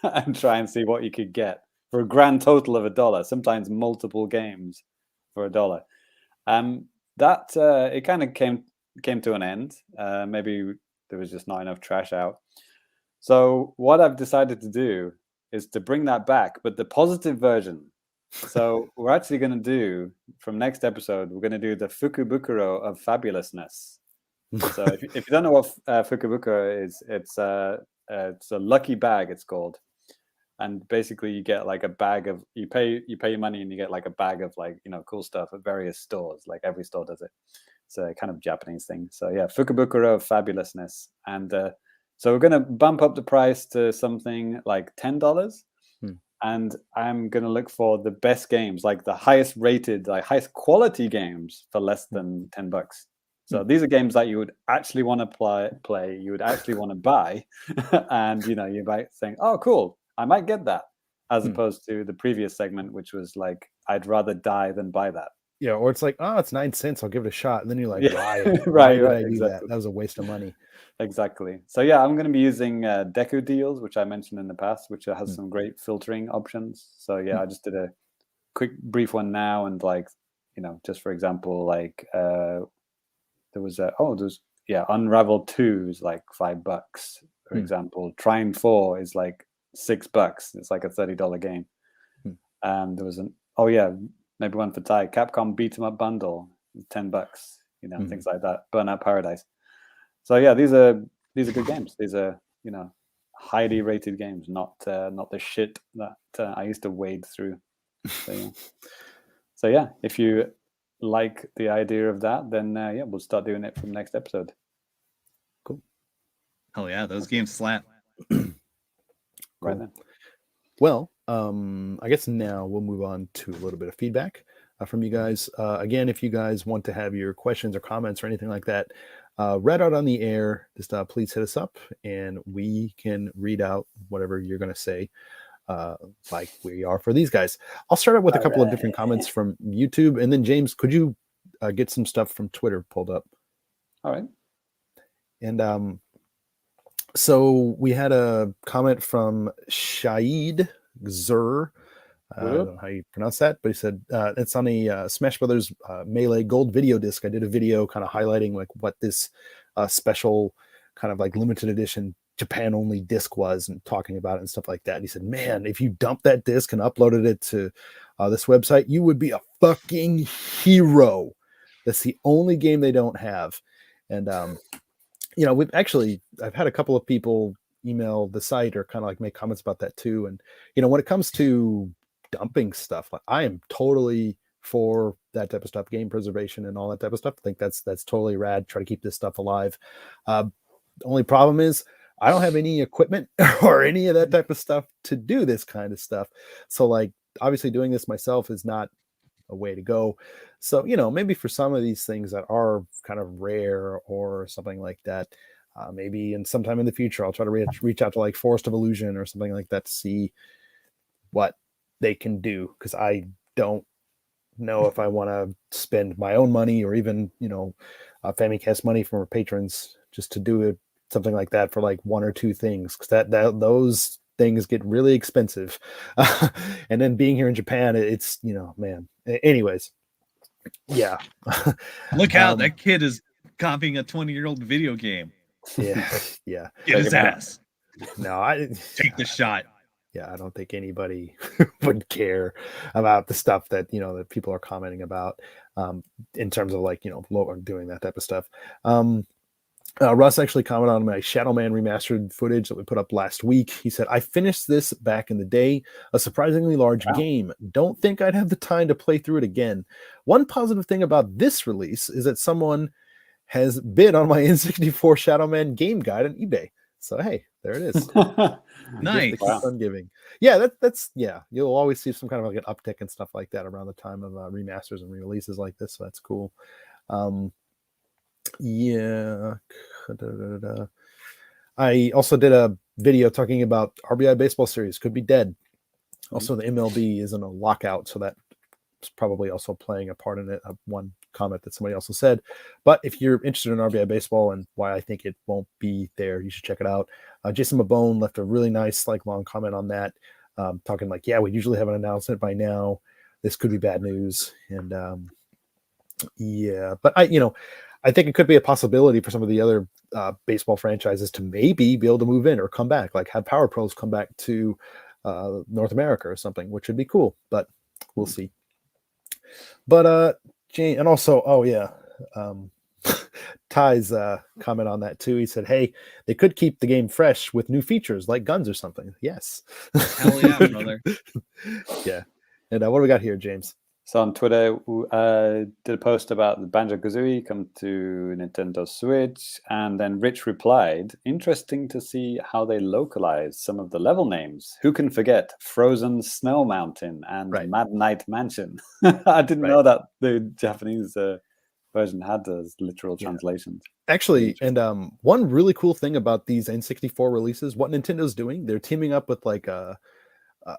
Speaker 2: and try and see what you could get for a grand total of $1. Sometimes multiple games for $1. That it kind of came to an end. Maybe there was just not enough trash out. So what I've decided to do is to bring that back, but the positive version. So we're actually going to do, from next episode, we're going to do the Fukubukuro of fabulousness. So if you don't know what Fukubukuro is, it's a lucky bag, it's called. And basically you get like a bag of, you pay your money and you get like a bag of like, cool stuff at various stores. Like every store does it. It's a kind of Japanese thing. So yeah, Fukubukuro of fabulousness. And so we're going to bump up the price to something like $10. And I'm going to look for the best games, like the highest rated, like highest quality games for less than $10. So these are games that you would actually want to play, you would actually want to buy. And, you might think, oh, cool, I might get that. As opposed to the previous segment, which was like, I'd rather die than buy that.
Speaker 1: Yeah, or it's like, oh, it's 9 cents. I'll give it a shot. And then you're like,
Speaker 2: Yeah.
Speaker 1: why?
Speaker 2: Right,
Speaker 1: did
Speaker 2: right,
Speaker 1: I do
Speaker 2: exactly.
Speaker 1: that? That was a waste of money.
Speaker 2: Exactly. So yeah, I'm going to be using Deku Deals, which I mentioned in the past, which has some great filtering options. So yeah, I just did a quick brief one now, and like, just for example, like there's Unravel 2 is like $5, for example. Trine 4 is like $6. It's like a $30 game. There was maybe one for Ty. Capcom Beat 'em Up Bundle, $10. Things like that. Burnout Paradise. So yeah, these are good games. These are highly rated games, not the shit that I used to wade through. So yeah, if you like the idea of that, then yeah, we'll start doing it from next episode.
Speaker 1: Cool.
Speaker 3: Hell yeah, those games slap.
Speaker 2: Right then.
Speaker 1: Well, I guess now we'll move on to a little bit of feedback from you guys. Again, if you guys want to have your questions or comments or anything like that read out on the air, just please hit us up and we can read out whatever you're going to say, like we are for these guys. I'll start out with a couple of different comments from YouTube, and then James, could you get some stuff from Twitter pulled up?
Speaker 2: All right.
Speaker 1: And so we had a comment from Shahid Zur. I don't know how you pronounce that, but he said it's on a Smash Brothers Melee Gold video disc. I did a video kind of highlighting like what this special kind of like limited edition Japan only disc was and talking about it and stuff like that. And he said, man, if you dumped that disc and uploaded it to this website, you would be a fucking hero. That's the only game they don't have. And you know, I've had a couple of people email the site or kind of like make comments about that too. And, you know, when it comes to dumping stuff, like, I am totally for that type of stuff, game preservation and all that type of stuff. I think that's totally rad. Try to keep this stuff alive. The only problem is I don't have any equipment or any of that type of stuff to do this kind of stuff. So like, obviously doing this myself is not a way to go. So, you know, maybe for some of these things that are kind of rare or something like that, maybe in sometime in the future, I'll try to reach out to like Forest of Illusion or something like that to see what they can do. Cause I don't know if I want to spend my own money or even, you know, Famicast money from our patrons just to do something like that for like one or two things. Cause those things get really expensive. And then being here in Japan, it's, you know, man, anyways, yeah.
Speaker 3: Look out, that kid is copying a 20-year-old video game.
Speaker 1: Yeah.
Speaker 3: Get his ass.
Speaker 1: No, I
Speaker 3: take the shot.
Speaker 1: Yeah, I don't think anybody would care about the stuff that, you know, that people are commenting about in terms of like, you know, doing that type of stuff. Russ actually commented on my Shadow Man remastered footage that we put up last week. He said, I finished this back in the day, a surprisingly large game. Don't think I'd have the time to play through it again. One positive thing about this release is that someone has bid on my N64 Shadow Man game guide on eBay. So, hey, there it is.
Speaker 3: Nice.
Speaker 1: Keeps on giving. Yeah, that's yeah. You'll always see some kind of like an uptick and stuff like that around the time of remasters and re-releases like this. So that's cool. Yeah. I also did a video talking about RBI baseball series could be dead. Also, the MLB is in a lockout, so that's probably also playing a part in it. One comment that somebody also said. But if you're interested in RBI baseball and why I think it won't be there, you should check it out. Jason Mabone left a really nice, like, long comment on that, talking like, yeah, we usually have an announcement by now. This could be bad news, and yeah, but I think it could be a possibility for some of the other baseball franchises to maybe be able to move in or come back, like have Power Pros come back to North America or something, which would be cool, but we'll see. But Jane, and also, oh yeah, Ty's comment on that too. He said, hey, they could keep the game fresh with new features like guns or something. Yes.
Speaker 3: Hell yeah, brother.
Speaker 1: Yeah. And what do we got here, James?
Speaker 2: So on Twitter, did a post about the Banjo-Kazooie come to Nintendo Switch, and then Rich replied, interesting to see how they localize some of the level names. Who can forget Frozen Snow Mountain and Mad Night Mansion? I didn't know that the Japanese version had those literal translations.
Speaker 1: Actually, and one really cool thing about these N64 releases, what Nintendo's doing, they're teaming up with like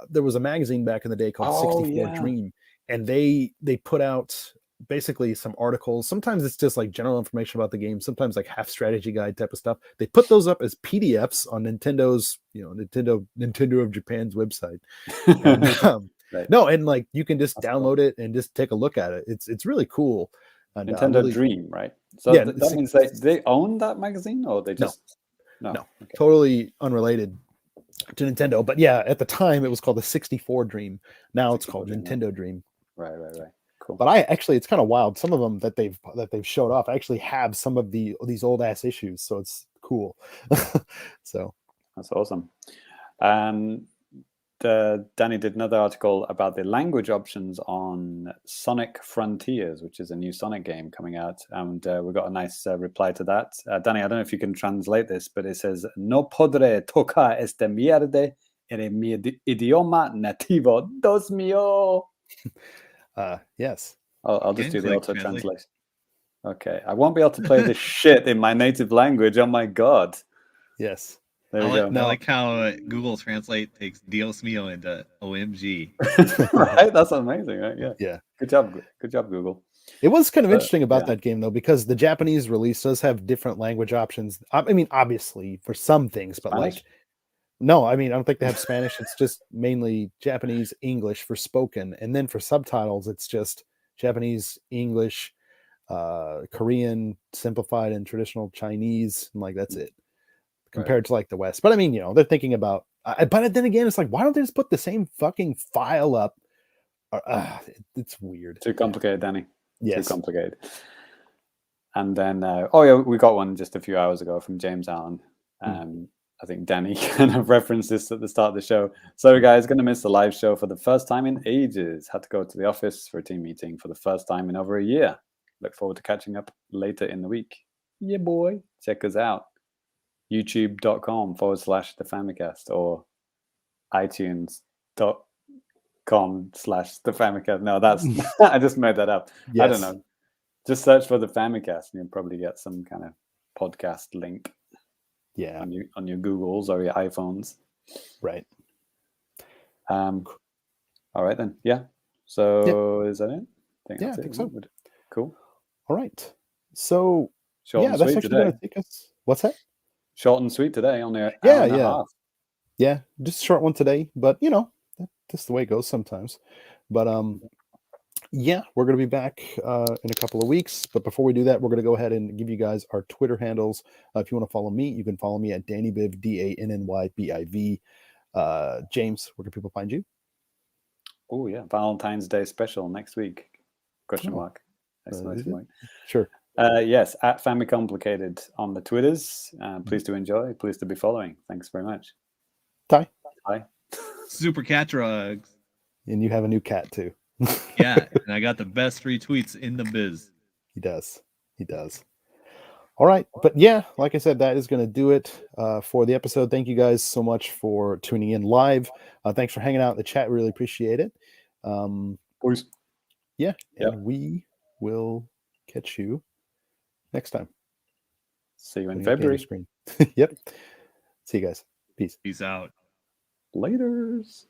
Speaker 1: there was a magazine back in the day called 64 Dream. And they put out basically some articles. Sometimes it's just like general information about the game. Sometimes like half strategy guide type of stuff. They put those up as PDFs on Nintendo's, Nintendo of Japan's website. And, no, and like you can just download it and just take a look at it. It's really cool. And,
Speaker 2: Nintendo Dream, right? So yeah, that means they own that magazine, or they just
Speaker 1: no, okay. Totally unrelated to Nintendo. But yeah, at the time it was called the 64 Dream. Now it's called Nintendo Dream.
Speaker 2: Right. Cool.
Speaker 1: But it's kind of wild. Some of them that they've showed off, I actually have some of these old ass issues, so it's cool. So
Speaker 2: that's awesome. Danny did another article about the language options on Sonic Frontiers, which is a new Sonic game coming out, and we got a nice reply to that. Danny, I don't know if you can translate this, but it says "No podré tocar este mierde en mi idioma nativo, Dios mío."
Speaker 1: Yes.
Speaker 2: I'll just do the
Speaker 3: click
Speaker 2: auto
Speaker 3: translate.
Speaker 2: translation. Okay, I won't be able to play this shit in my native language. Oh my god.
Speaker 1: Yes.
Speaker 2: There we go.
Speaker 3: I like how Google Translate takes Dios mío into OMG.
Speaker 2: Right? That's amazing, right? Yeah.
Speaker 1: Yeah.
Speaker 2: Good job, Google.
Speaker 1: It was kind of interesting about
Speaker 2: yeah.
Speaker 1: that game though, because the Japanese release does have different language options. I mean, obviously for some things, but
Speaker 2: Spanish?
Speaker 1: like, no, I mean, I don't think they have Spanish. It's just mainly Japanese, English for spoken, and then for subtitles, it's just Japanese, English, Korean, simplified, and traditional Chinese, and like that's it. Compared to like the West, but I mean, they're thinking about. But then again, it's like, why don't they just put the same fucking file up? It's weird.
Speaker 2: Too complicated, Danny.
Speaker 1: Yes.
Speaker 2: Too complicated. And then, we got one just a few hours ago from James Allen. I think Danny kind of referenced this at the start of the show. Sorry, guys, going to miss the live show for the first time in ages. Had to go to the office for a team meeting for the first time in over a year. Look forward to catching up later in the week. Yeah, boy. Check us out. youtube.com/the Famicast or iTunes.com/the Famicast. No, that's I just made that up. Yes. I don't know. Just search for the Famicast and you'll probably get some kind of podcast link.
Speaker 1: Yeah.
Speaker 2: On your Googles or your iPhones.
Speaker 1: Right.
Speaker 2: All right then. Yeah. So is that it?
Speaker 1: I think so.
Speaker 2: Cool.
Speaker 1: All right. So
Speaker 2: short
Speaker 1: that's actually going to take us. What's that?
Speaker 2: Short and sweet today, only an
Speaker 1: hour
Speaker 2: and a half.
Speaker 1: Yeah, just a short one today, but that's the way it goes sometimes. But we're going to be back in a couple of weeks. But before we do that, we're going to go ahead and give you guys our Twitter handles. If you want to follow me, you can follow me at DannyBiv, DANNYBIV. James, where can people find you?
Speaker 2: Oh yeah, Valentine's Day special next week? Question mark. Exclamation point.
Speaker 1: Sure.
Speaker 2: Yes, at Famicomplicated on the Twitters. Please do enjoy. Please do be following. Thanks very much.
Speaker 1: Ty.
Speaker 3: Super cat drugs.
Speaker 1: And you have a new cat too.
Speaker 3: Yeah, and I got the best retweets in the biz.
Speaker 1: He does. All right. But yeah, like I said, that is going to do it for the episode. Thank you guys so much for tuning in live. Thanks for hanging out in the chat. Really appreciate it.
Speaker 2: Boys.
Speaker 1: Yeah. And we will catch you next time.
Speaker 2: See you in February.
Speaker 1: Yep. See you guys. Peace.
Speaker 3: Peace out.
Speaker 2: Laters.